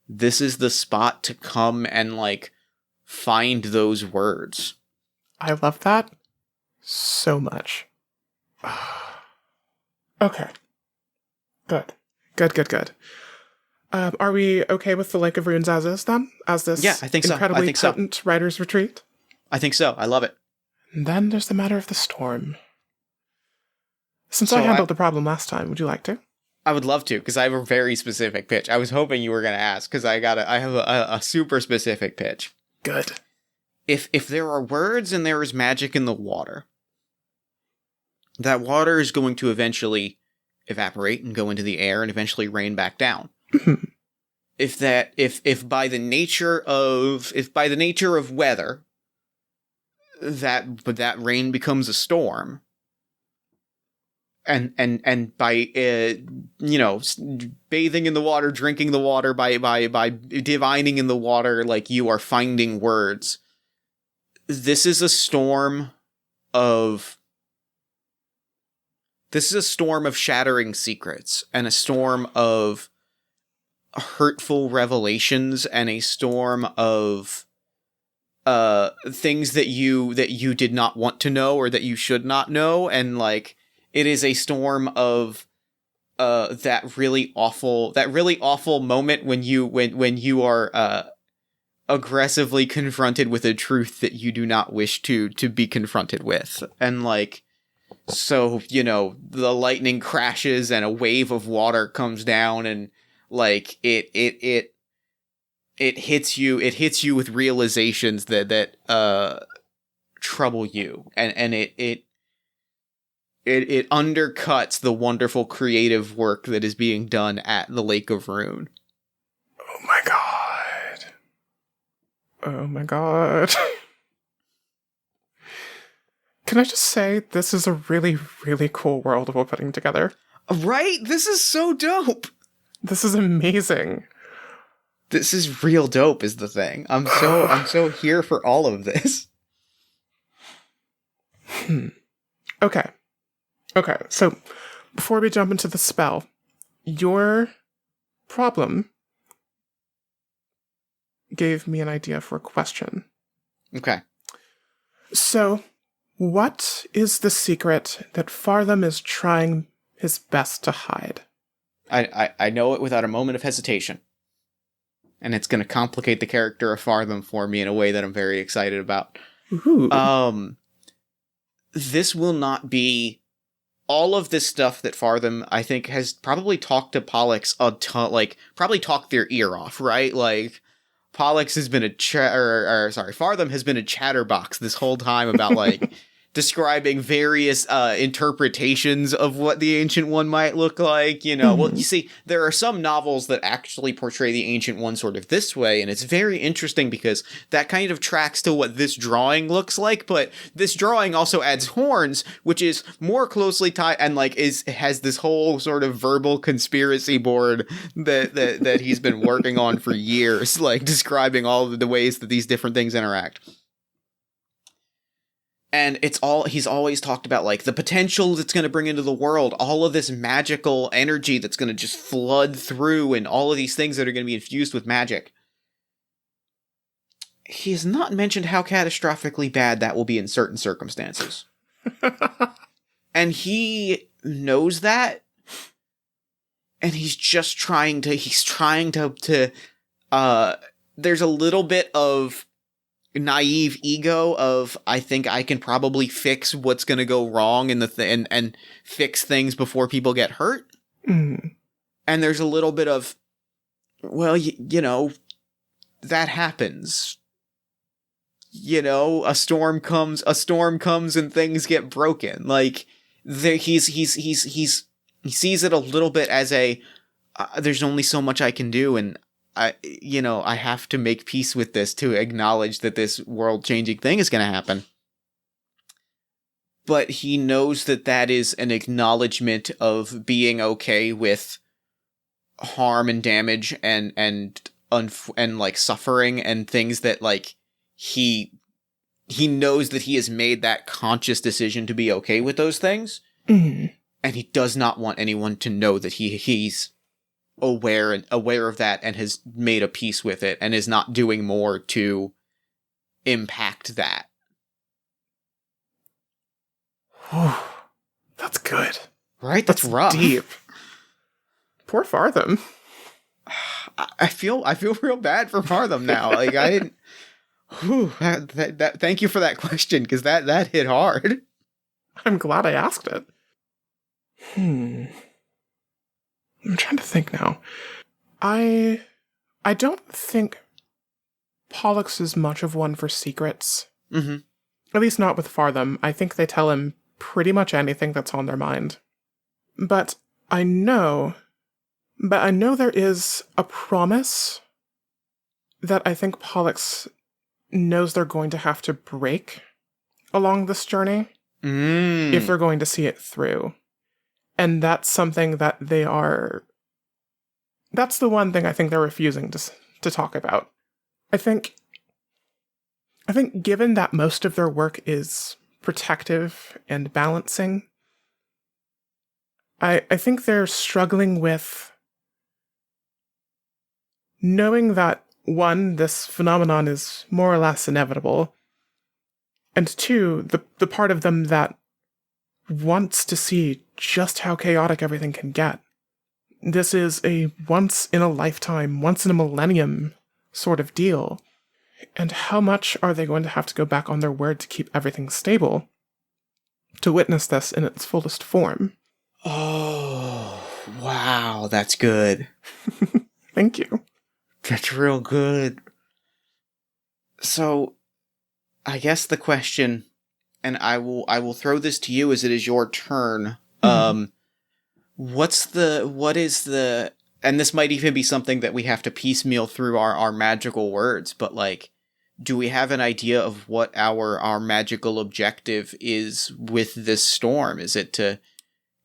[SPEAKER 3] this is the spot to come and, like, find those words.
[SPEAKER 2] I love that so much. Okay. Good. Are we okay with the Lake of Runes as is, then? As this
[SPEAKER 3] I think so.
[SPEAKER 2] incredibly potent writer's retreat?
[SPEAKER 3] I think so. I love it.
[SPEAKER 2] And then there's the matter of the storm. Since I handled the problem last time, would you like to?
[SPEAKER 3] I would love to, because I have a very specific pitch. I was hoping you were going to ask, because I have a super specific pitch.
[SPEAKER 2] Good.
[SPEAKER 3] If there are words and there is magic in the water, that water is going to eventually evaporate and go into the air and eventually rain back down. If by the nature of weather, that rain becomes a storm, and by bathing in the water, drinking the water, by divining in the water, like, you are finding words. This is a storm of shattering secrets, and a storm of hurtful revelations, and a storm of things that you did not want to know, or that you should not know. And, like, it is a storm of that really awful moment when you are aggressively confronted with a truth that you do not wish to be confronted with. And, like, so, the lightning crashes and a wave of water comes down, and, like, it hits you with realizations that trouble you, and it undercuts the wonderful creative work that is being done at the Lake of Rune.
[SPEAKER 2] Oh my god. Can I just say, this is a really, really cool world we're putting together.
[SPEAKER 3] Right? This is so dope.
[SPEAKER 2] This is amazing.
[SPEAKER 3] This is real dope, is the thing. I'm so here for all of this.
[SPEAKER 2] Okay, so before we jump into the spell, your problem gave me an idea for a question.
[SPEAKER 3] Okay.
[SPEAKER 2] So, what is the secret that Fartham is trying his best to hide?
[SPEAKER 3] I know it without a moment of hesitation. And it's going to complicate the character of Fartham for me in a way that I'm very excited about.
[SPEAKER 2] Ooh.
[SPEAKER 3] This will not be all of this stuff that Fartham, I think, has probably talked to Pollux a ton, like, probably talked their ear off, right? Like, Pollux has been Fartham has been a chatterbox this whole time about, like, describing various interpretations of what the Ancient One might look like, Well, you see, there are some novels that actually portray the Ancient One sort of this way, and it's very interesting because that kind of tracks to what this drawing looks like, but this drawing also adds horns, which is more closely tied, and, like, has this whole sort of verbal conspiracy board that he's been working on for years, like, describing all of the ways that these different things interact. And he's always talked about, like, the potential that's going to bring into the world, all of this magical energy that's going to just flood through, and all of these things that are going to be infused with magic. He has not mentioned how catastrophically bad that will be in certain circumstances. And he knows that, and he's trying to there's a little bit of naive ego of, I think I can probably fix what's going to go wrong in the and fix things before people get hurt.
[SPEAKER 2] Mm.
[SPEAKER 3] And there's a little bit of, well, that happens. A storm comes and things get broken. Like, he sees it a little bit as there's only so much I can do, and I have to make peace with this to acknowledge that this world-changing thing is going to happen. But he knows that is an acknowledgement of being okay with harm and damage and like suffering and things that, like, he he knows that he has made that conscious decision to be okay with those things.
[SPEAKER 2] Mm.
[SPEAKER 3] And he does not want anyone to know that he's aware of that and has made a peace with it and is not doing more to impact that.
[SPEAKER 2] That's good.
[SPEAKER 3] Right? That's rough.
[SPEAKER 2] Deep. Poor Fartham.
[SPEAKER 3] I feel real bad for Fartham now. Like, I didn't. Whew, thank you for that question, because that hit hard.
[SPEAKER 2] I'm glad I asked it. I'm trying to think now. I don't think Pollux is much of one for secrets.
[SPEAKER 3] Mm-hmm.
[SPEAKER 2] At least not with Fartham. I think they tell him pretty much anything that's on their mind. But I know there is a promise that I think Pollux knows they're going to have to break along this journey if they're going to see it through. And that's something that that's the one thing I think they're refusing to talk about. I think given that most of their work is protective and balancing, I think they're struggling with knowing that, one, this phenomenon is more or less inevitable, and two, the part of them that wants to see just how chaotic everything can get. This is a once-in-a-lifetime, once-in-a-millennium sort of deal. And how much are they going to have to go back on their word to keep everything stable to witness this in its fullest form?
[SPEAKER 3] Oh, wow, that's good.
[SPEAKER 2] Thank you.
[SPEAKER 3] That's real good. So, I guess the question, and I will throw this to you as it is your turn. What is the, and this might even be something that we have to piecemeal through our magical words, but like, do we have an idea of what our magical objective is with this storm? Is it to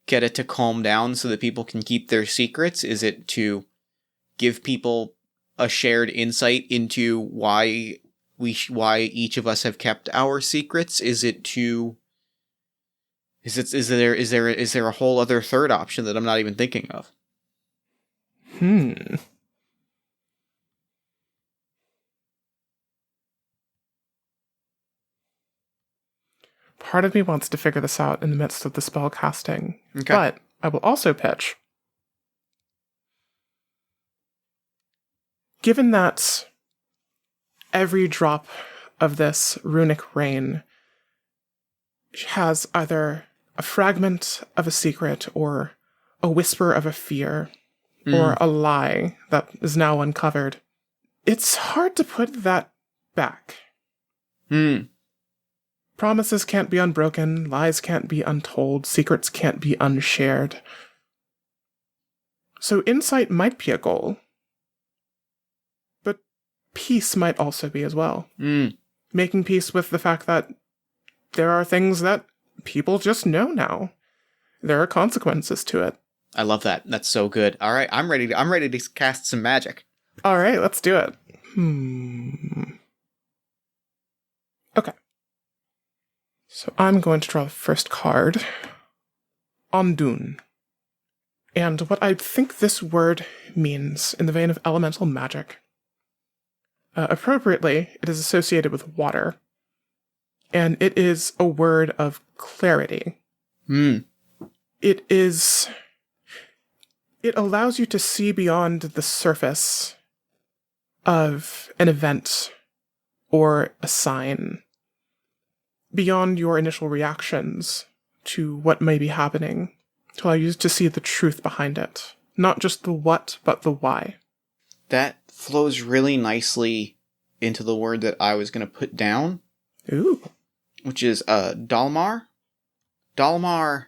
[SPEAKER 3] get it to calm down so that people can keep their secrets? Is it to give people a shared insight into why each of us have kept our secrets? Is it to is there a whole other third option that I'm not even thinking of?
[SPEAKER 2] Part of me wants to figure this out in the midst of the spell casting,
[SPEAKER 3] Okay.
[SPEAKER 2] but I will also pitch. Given that every drop of this runic rain has either a fragment of a secret or a whisper of a fear or a lie that is now uncovered, it's hard to put that back. Promises can't be unbroken, lies can't be untold, secrets can't be unshared. So insight might be a goal, but peace might also be as well. Making peace with the fact that there are things that people just know now. There are consequences to it.
[SPEAKER 3] I love that. That's so good. All right, I'm ready to cast some magic.
[SPEAKER 2] All right, let's do it. Okay. So I'm going to draw the first card. Ondun. And what I think this word means in the vein of elemental magic. Appropriately, it is associated with water. And it is a word of clarity. It allows you to see beyond the surface of an event or a sign, beyond your initial reactions to what may be happening, to allow you to see the truth behind it. Not just the what, but the why.
[SPEAKER 3] That flows really nicely into the word that I was going to put down.
[SPEAKER 2] Ooh.
[SPEAKER 3] Which is Dalmar. Dalmar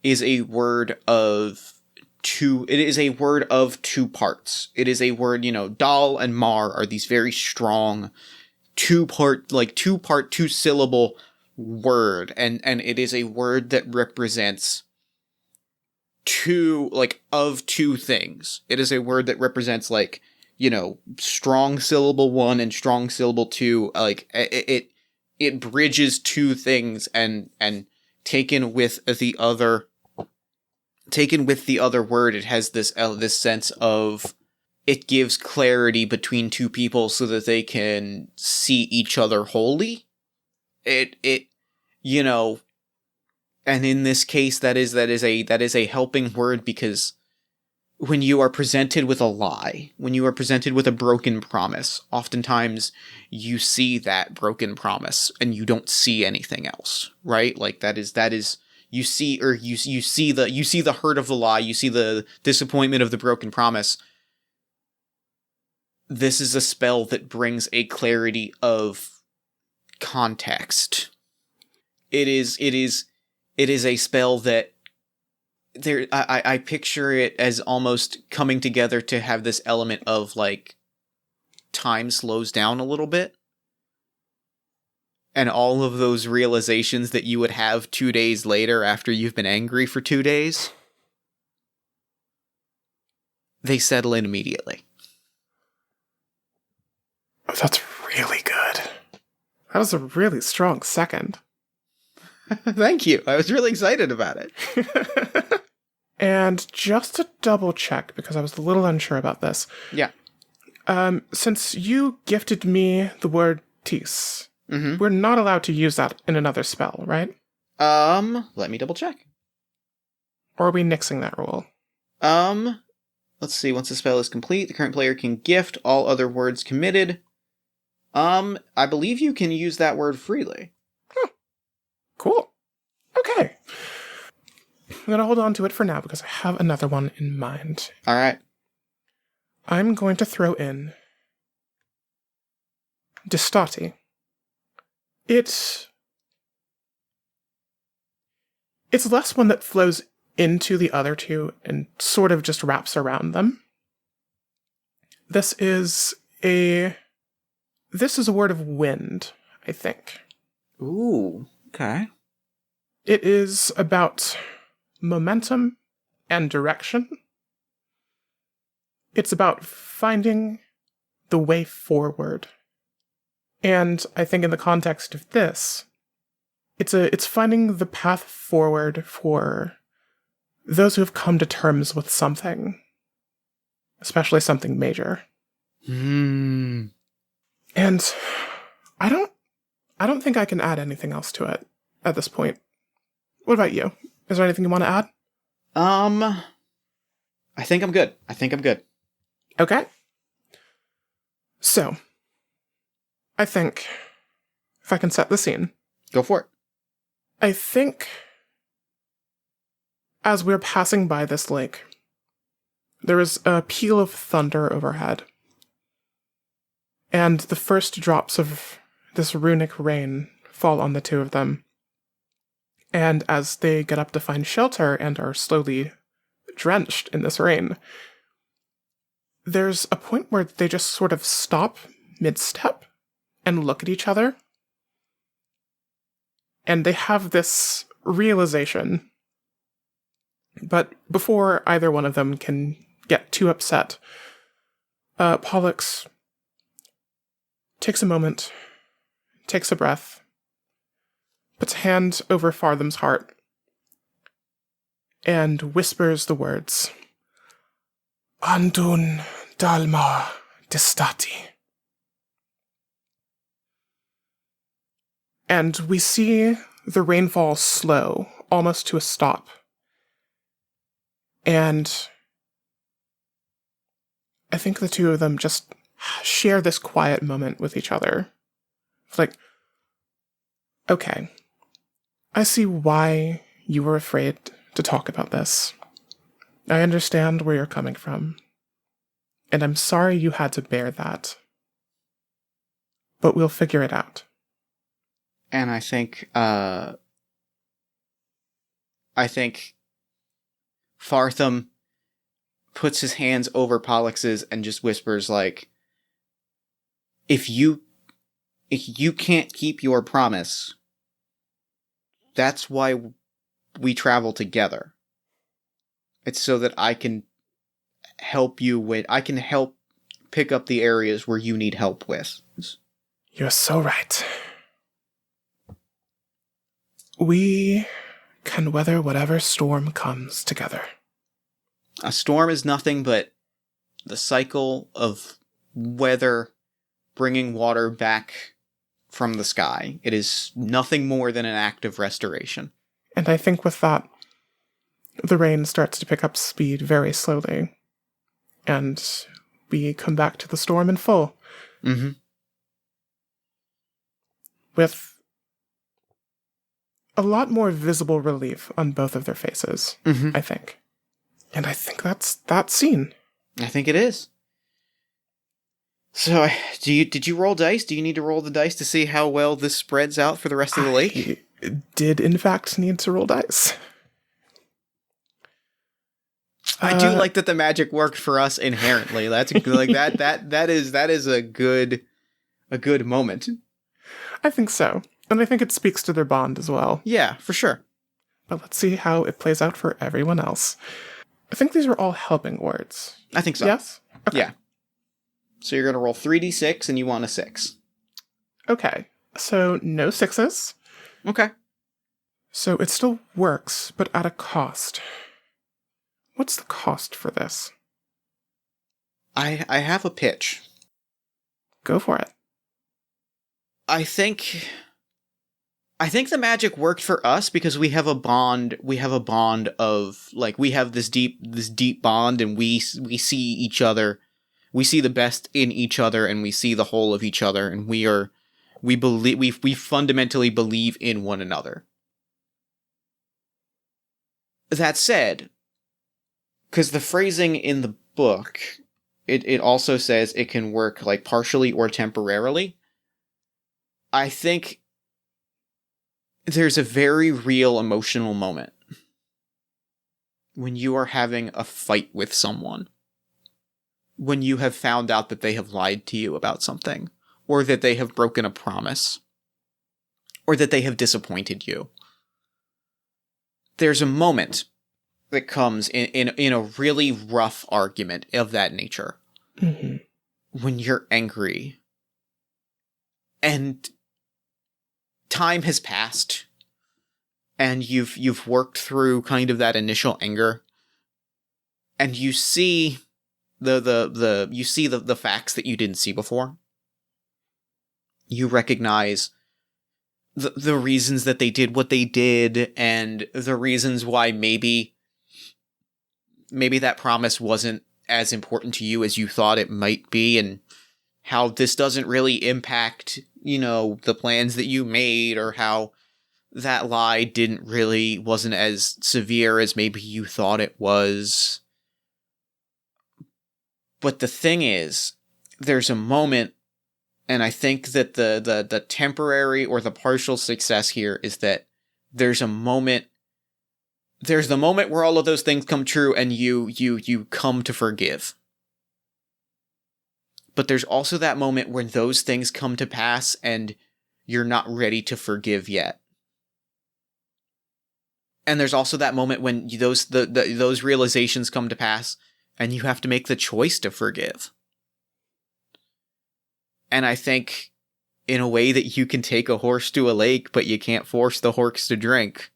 [SPEAKER 3] is a word of two. It is a word of two parts. It is a word, Dal and Mar are these very strong two-part, two-syllable word, and it is a word that represents two things. It is a word that represents strong syllable 1 and strong syllable 2, like it bridges two things, and taken with the other word, it has this sense of, it gives clarity between two people so that they can see each other wholly. And in this case, that is a helping word, because when you are presented with a lie, when you are presented with a broken promise, oftentimes you see that broken promise and you don't see anything else, right? Like that is you see the hurt of the lie, you see the disappointment of the broken promise. This is a spell that brings a clarity of context. It is a spell that I picture it as almost coming together to have this element of, like, time slows down a little bit. And all of those realizations that you would have 2 days later after you've been angry for 2 days, they settle in immediately.
[SPEAKER 2] That's really good. That was a really strong second.
[SPEAKER 1] Thank you. I was really excited about it.
[SPEAKER 2] And just to double check, because I was a little unsure about this.
[SPEAKER 1] Yeah.
[SPEAKER 2] Since you gifted me the word tis, we're not allowed to use that in another spell, right?
[SPEAKER 3] Let me double check.
[SPEAKER 2] Or are we nixing that rule?
[SPEAKER 3] Let's see. Once the spell is complete, the current player can gift all other words committed. I believe you can use that word freely.
[SPEAKER 2] Cool. Okay. I'm going to hold on to it for now because I have another one in mind.
[SPEAKER 3] All right.
[SPEAKER 2] I'm going to throw in Distati. It's less one that flows into the other two and sort of just wraps around them. This is a word of wind, I think.
[SPEAKER 3] Ooh, okay.
[SPEAKER 2] It is about momentum and direction. It's about finding the way forward. And I think in the context of this, it's finding the path forward for those who have come to terms with something, especially something major. And I don't think I can add anything else to it at this point. What about you? Is there anything you want to add?
[SPEAKER 3] I think I'm good.
[SPEAKER 2] Okay. So, I think, if I can set the scene.
[SPEAKER 3] Go for it.
[SPEAKER 2] I think, as we're passing by this lake, there is a peal of thunder overhead. And the first drops of this runic rain fall on the two of them. And as they get up to find shelter and are slowly drenched in this rain, there's a point where they just sort of stop mid-step and look at each other. And they have this realization. But before either one of them can get too upset, Pollux takes a moment, takes a breath, puts a hand over Fartham's heart, and whispers the words, Andun Dalma Distati. And we see the rainfall slow, almost to a stop. And I think the two of them just share this quiet moment with each other. It's like, okay, I see why you were afraid to talk about this. I understand where you're coming from. And I'm sorry you had to bear that. But we'll figure it out.
[SPEAKER 3] And I think Fartham puts his hands over Pollux's and just whispers, like, if you can't keep your promise, that's why we travel together. It's so that I can help pick up the areas where you need help with.
[SPEAKER 2] You're so right. We can weather whatever storm comes together.
[SPEAKER 3] A storm is nothing but the cycle of weather bringing water back from the sky. It is nothing more than an act of restoration.
[SPEAKER 2] And I think with that, the rain starts to pick up speed very slowly. And we come back to the storm in full.
[SPEAKER 3] Mm-hmm.
[SPEAKER 2] With a lot more visible relief on both of their faces, I think. And I think that's that scene.
[SPEAKER 3] I think it is. So, did you roll dice? Do you need to roll the dice to see how well this spreads out for the rest of the lake?
[SPEAKER 2] I did, in fact, need to roll dice.
[SPEAKER 3] I do like that the magic worked for us inherently. That's like that is a good moment.
[SPEAKER 2] I think so. And I think it speaks to their bond as well.
[SPEAKER 3] Yeah, for sure.
[SPEAKER 2] But let's see how it plays out for everyone else. I think these are all helping words.
[SPEAKER 3] I think so.
[SPEAKER 2] Yes? Okay.
[SPEAKER 3] Yeah. So you're going to roll 3d6 and you want a 6.
[SPEAKER 2] Okay. So no 6s.
[SPEAKER 3] Okay.
[SPEAKER 2] So it still works, but at a cost. What's the cost for this?
[SPEAKER 3] I have a pitch.
[SPEAKER 2] Go for it.
[SPEAKER 3] I think the magic worked for us because we have a bond. We have a bond of like we have this deep bond, and we see each other. We see the best in each other, and we see the whole of each other, and we fundamentally believe in one another. That said, because the phrasing in the book, it also says it can work like partially or temporarily. I think there's a very real emotional moment when you are having a fight with someone, when you have found out that they have lied to you about something, or that they have broken a promise, or that they have disappointed you. There's a moment that comes in a really rough argument of that nature, when you're angry, and time has passed, and you've worked through kind of that initial anger, and you see the facts that you didn't see before. You recognize the reasons that they did what they did, and the reasons why maybe that promise wasn't as important to you as you thought it might be, and how this doesn't really impact, the plans that you made, or how that lie wasn't as severe as maybe you thought it was. But the thing is, there's a moment, and I think that the temporary or the partial success here is that there's the moment where all of those things come true and you come to forgive. But there's also that moment when those things come to pass and you're not ready to forgive yet. And there's also that moment when those realizations come to pass and you have to make the choice to forgive. And I think, in a way that you can take a horse to a lake, but you can't force the horse to drink,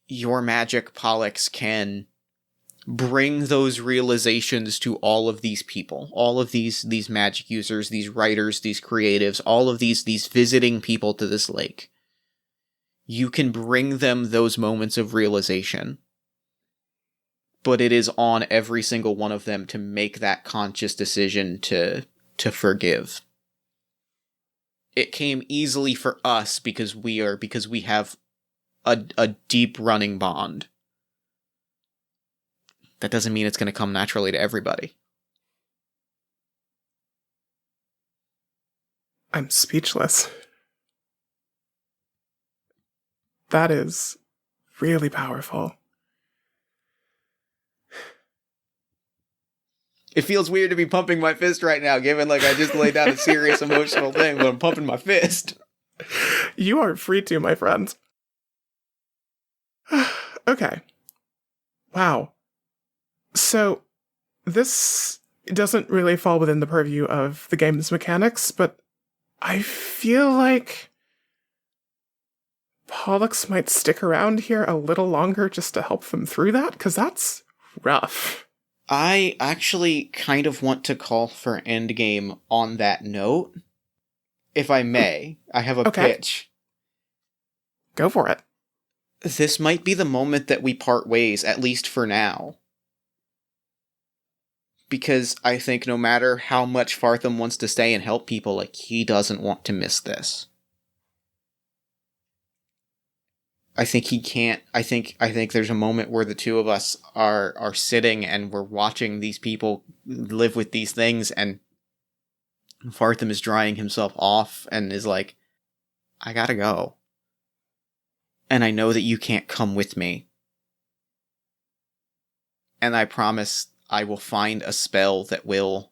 [SPEAKER 3] your magic, Pollux, can bring those realizations to all of these people, all of these magic users, these writers, these creatives, all of these visiting people to this lake. You can bring them those moments of realization, but it is on every single one of them to make that conscious decision to forgive. It came easily for us because we have a deep running bond. That doesn't mean it's going to come naturally to everybody.
[SPEAKER 2] I'm speechless. That is really powerful.
[SPEAKER 3] It feels weird to be pumping my fist right now, given I just laid down a serious emotional thing, but I'm pumping my fist.
[SPEAKER 2] You are free to, my friend. Okay. Wow. So, this it doesn't really fall within the purview of the game's mechanics, but I feel like Pollux might stick around here a little longer just to help them through that, because that's rough.
[SPEAKER 3] I actually kind of want to call for endgame on that note. If I may, I have a pitch.
[SPEAKER 2] Go for it.
[SPEAKER 3] This might be the moment that we part ways, at least for now. Because I think no matter how much Fartham wants to stay and help people, like, he doesn't want to miss this. I think he can't. I think there's a moment where the two of us are sitting and we're watching these people live with these things, and Fartham is drying himself off and is like, I gotta go. And I know that you can't come with me. And I promise I will find a spell that will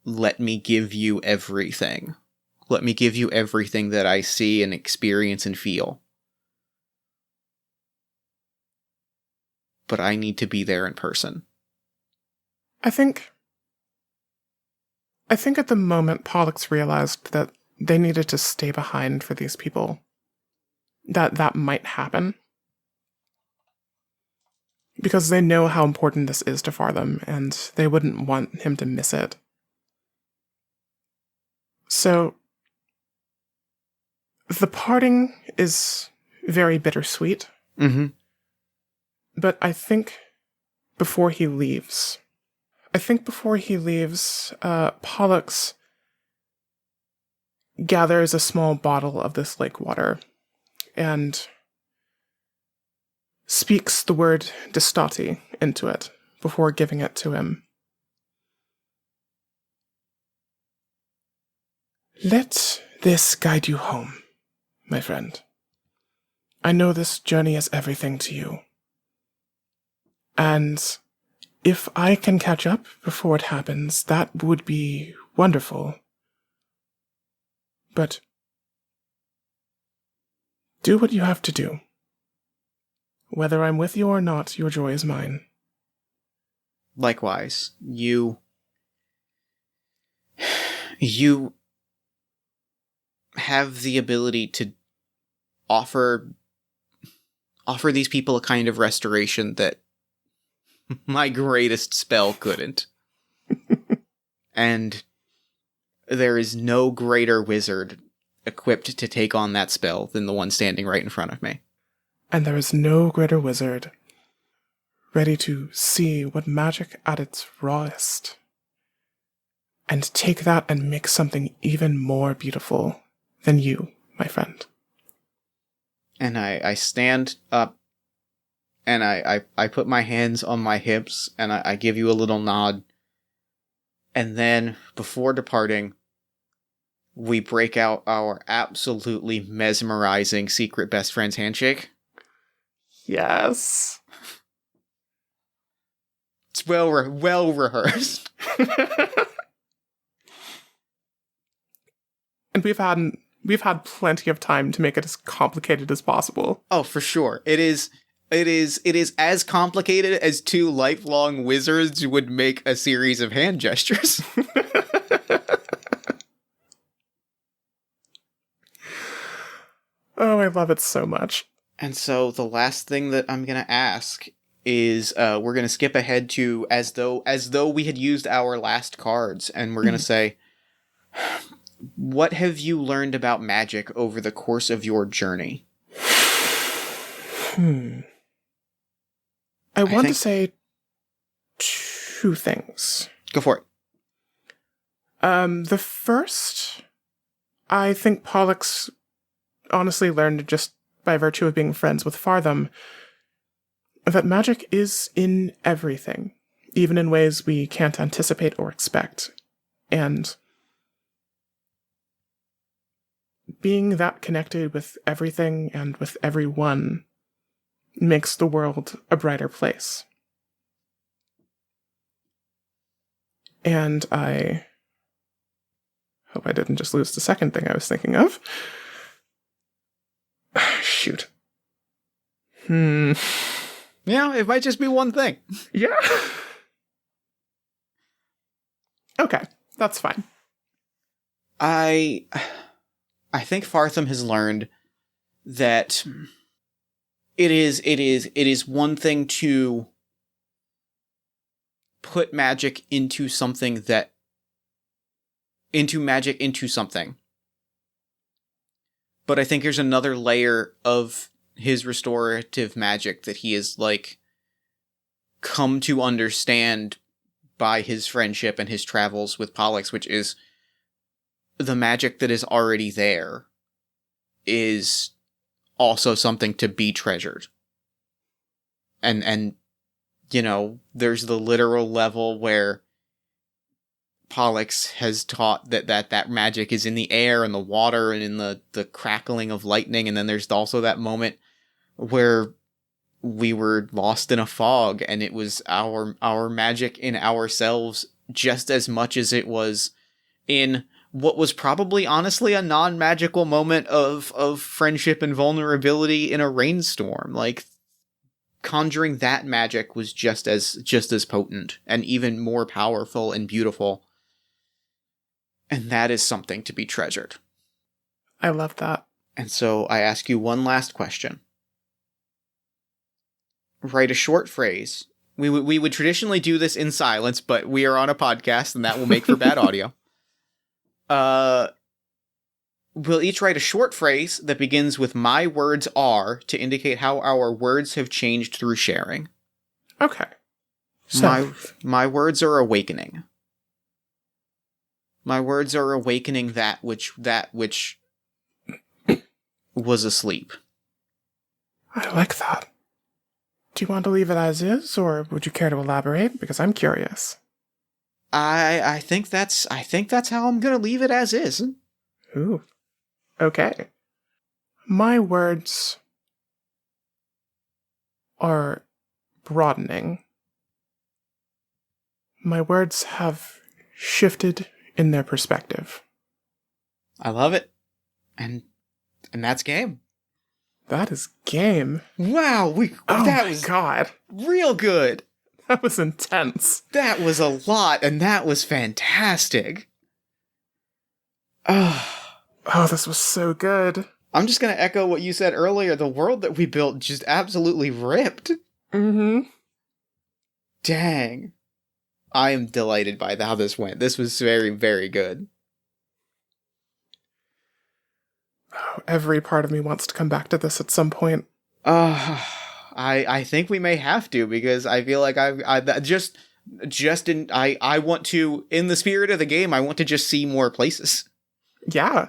[SPEAKER 3] let me give you everything. Let me give you everything that I see and experience and feel. But I need to be there in person.
[SPEAKER 2] I think at the moment Pollux realized that they needed to stay behind for these people, that might happen. Because they know how important this is to Fartham, and they wouldn't want him to miss it. So, the parting is very bittersweet.
[SPEAKER 3] Mm-hmm.
[SPEAKER 2] But I think before he leaves, Pollux gathers a small bottle of this lake water and speaks the word Distati into it before giving it to him. Let this guide you home, my friend. I know this journey is everything to you. And if I can catch up before it happens, that would be wonderful. But do what you have to do. Whether I'm with you or not, your joy is mine.
[SPEAKER 3] Likewise, you have the ability to offer these people a kind of restoration that my greatest spell couldn't. And there is no greater wizard equipped to take on that spell than the one standing right in front of me.
[SPEAKER 2] And there is no greater wizard ready to see what magic at its rawest and take that and make something even more beautiful than you, my friend.
[SPEAKER 3] And I stand up and I put my hands on my hips and I give you a little nod. And then, before departing, we break out our absolutely mesmerizing secret best friends handshake.
[SPEAKER 2] Yes.
[SPEAKER 3] It's well rehearsed.
[SPEAKER 2] And we've had plenty of time to make it as complicated as possible.
[SPEAKER 3] Oh, for sure. It is as complicated as two lifelong wizards would make a series of hand gestures.
[SPEAKER 2] Oh, I love it so much.
[SPEAKER 3] And so the last thing that I'm going to ask is we're going to skip ahead to as though we had used our last cards, and we're going to say, what have you learned about magic over the course of your journey?
[SPEAKER 2] I want to say two things.
[SPEAKER 3] Go for it.
[SPEAKER 2] The first, I think Pollux honestly learned just by virtue of being friends with Fartham that magic is in everything, even in ways we can't anticipate or expect. And being that connected with everything and with everyone makes the world a brighter place. And I hope I didn't just lose the second thing I was thinking of. Shoot.
[SPEAKER 3] Yeah, it might just be one thing.
[SPEAKER 2] Yeah. Okay, that's fine.
[SPEAKER 3] I think Fartham has learned that it is one thing to put magic into something. But I think there's another layer of his restorative magic that he has, like, come to understand by his friendship and his travels with Pollux, which is the magic that is already there is also something to be treasured. And you know, there's the literal level where Pollux has taught that magic is in the air and the water and in the crackling of lightning, and then there's also that moment where we were lost in a fog and it was our magic in ourselves just as much as it was in what was probably honestly a non-magical moment of friendship and vulnerability in a rainstorm. Like, conjuring that magic was just as potent and even more powerful and beautiful. And that is something to be treasured.
[SPEAKER 2] I love that.
[SPEAKER 3] And so I ask you one last question. Write a short phrase. We would traditionally do this in silence, but we are on a podcast and that will make for bad audio. We'll each write a short phrase that begins with "my words are" to indicate how our words have changed through sharing.
[SPEAKER 2] Okay. So
[SPEAKER 3] My words are awakening. My words are awakening that which was asleep.
[SPEAKER 2] I like that. Do you want to leave it as is, or would you care to elaborate? Because I'm curious.
[SPEAKER 3] I think that's how I'm gonna leave it as is.
[SPEAKER 2] Ooh. Okay. My words are broadening. My words have shifted in their perspective.
[SPEAKER 3] I love it. And that's game.
[SPEAKER 2] That is game.
[SPEAKER 3] Wow, that was
[SPEAKER 2] God.
[SPEAKER 3] real good.
[SPEAKER 2] That was intense.
[SPEAKER 3] That was a lot, and that was fantastic.
[SPEAKER 2] Oh, this was so good.
[SPEAKER 3] I'm just going to echo what you said earlier. The world that we built just absolutely ripped.
[SPEAKER 2] Mm-hmm.
[SPEAKER 3] Dang. I am delighted by how this went. This was very, very good.
[SPEAKER 2] Oh, every part of me wants to come back to this at some point.
[SPEAKER 3] I think we may have to, because I feel like I want to, in the spirit of the game, I want to just see more places.
[SPEAKER 2] Yeah.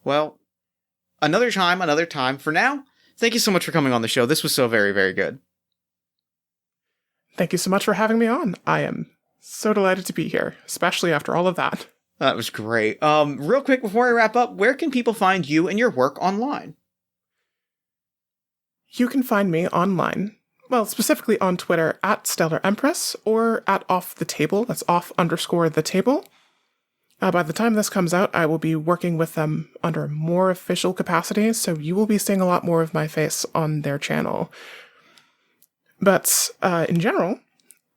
[SPEAKER 3] Well, another time. For now, thank you so much for coming on the show. This was so very, very good.
[SPEAKER 2] Thank you so much for having me on. I am so delighted to be here, especially after all of that.
[SPEAKER 3] That was great. Real quick before I wrap up, where can people find you and your work online?
[SPEAKER 2] You can find me online, well, specifically on Twitter at Stellar Empress or at Off the Table. That's off_the table. By the time this comes out, I will be working with them under a more official capacity, so you will be seeing a lot more of my face on their channel. But in general,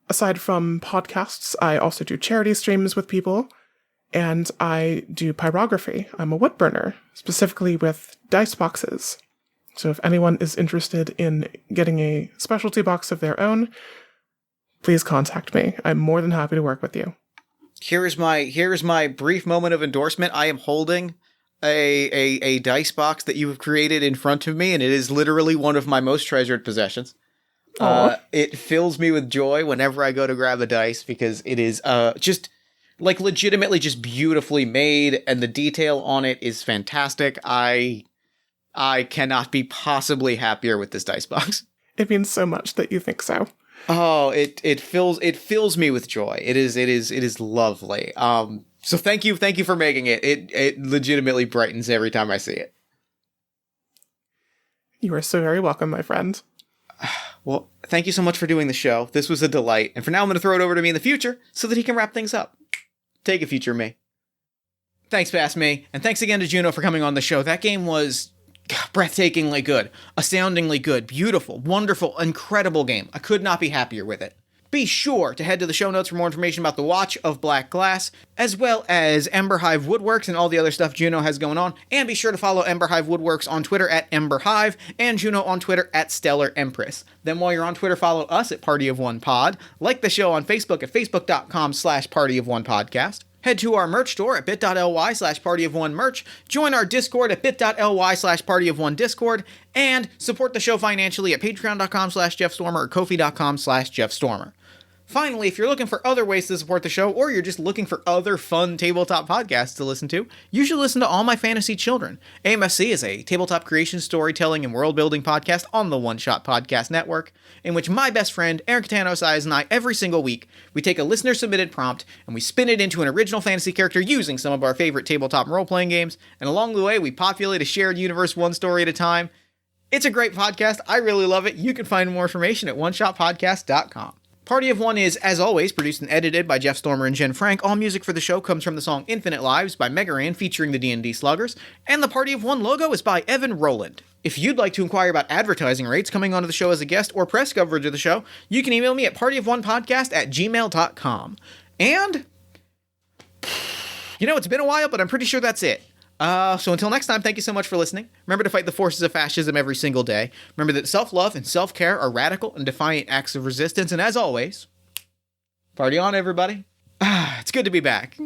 [SPEAKER 2] aside from podcasts, I also do charity streams with people, and I do pyrography. I'm a wood burner, specifically with dice boxes. So if anyone is interested in getting a specialty box of their own, please contact me. I'm more than happy to work with you.
[SPEAKER 3] Here's my brief moment of endorsement. I am holding a dice box that you have created in front of me, and it is literally one of my most treasured possessions. It fills me with joy whenever I go to grab a dice, because it is just like legitimately just beautifully made, and the detail on it is fantastic. I cannot be possibly happier with this dice box.
[SPEAKER 2] It means so much that you think so.
[SPEAKER 3] Oh, it fills me with joy. It is lovely. So thank you for making it. It legitimately brightens every time I see it.
[SPEAKER 2] You are so very welcome, my friend.
[SPEAKER 3] Well, thank you so much for doing the show. This was a delight. And for now, I'm going to throw it over to me in the future so that he can wrap things up. Take it, future me. Thanks, past me. And thanks again to Juno for coming on the show. That game was breathtakingly good, astoundingly good, beautiful, wonderful, incredible game. I could not be happier with it.
[SPEAKER 1] Be sure to head to the show notes for more information about the Watch of Black Glass, as well as Ember Hive Woodworks and all the other stuff Juno has going on. And be sure to follow Ember Hive Woodworks on Twitter at Ember Hive and Juno on Twitter at Stellar Empress. Then while you're on Twitter, follow us at Party of One Pod. Like the show on Facebook at facebook.com/Party of One Podcast. Head to our merch store at bit.ly/partyofonemerch, join our Discord at bit.ly/partyofonediscord, and support the show financially at patreon.com/JeffStormer or ko-fi.com/JeffStormer. Finally, if you're looking for other ways to support the show, or you're just looking for other fun tabletop podcasts to listen to, you should listen to All My Fantasy Children. AMFC is a tabletop creation, storytelling, and world-building podcast on the One Shot Podcast Network, in which my best friend, Aaron Catano-Size, and I, every single week, we take a listener-submitted prompt, and we spin it into an original fantasy character using some of our favorite tabletop role-playing games, and along the way, we populate a shared universe one story at a time. It's a great podcast. I really love it. You can find more information at oneshotpodcast.com. Party of One is, as always, produced and edited by Jeff Stormer and Jen Frank. All music for the show comes from the song Infinite Lives by Megaran featuring the D&D Sluggers, and the Party of One logo is by Evan Rowland. If you'd like to inquire about advertising rates, coming onto the show as a guest, or press coverage of the show, you can email me at partyofonepodcast@gmail.com. And, it's been a while, but I'm pretty sure that's it. So until next time, thank you so much for listening. Remember to fight the forces of fascism every single day. Remember that self-love and self-care are radical and defiant acts of resistance. And as always, party on, everybody. It's good to be back.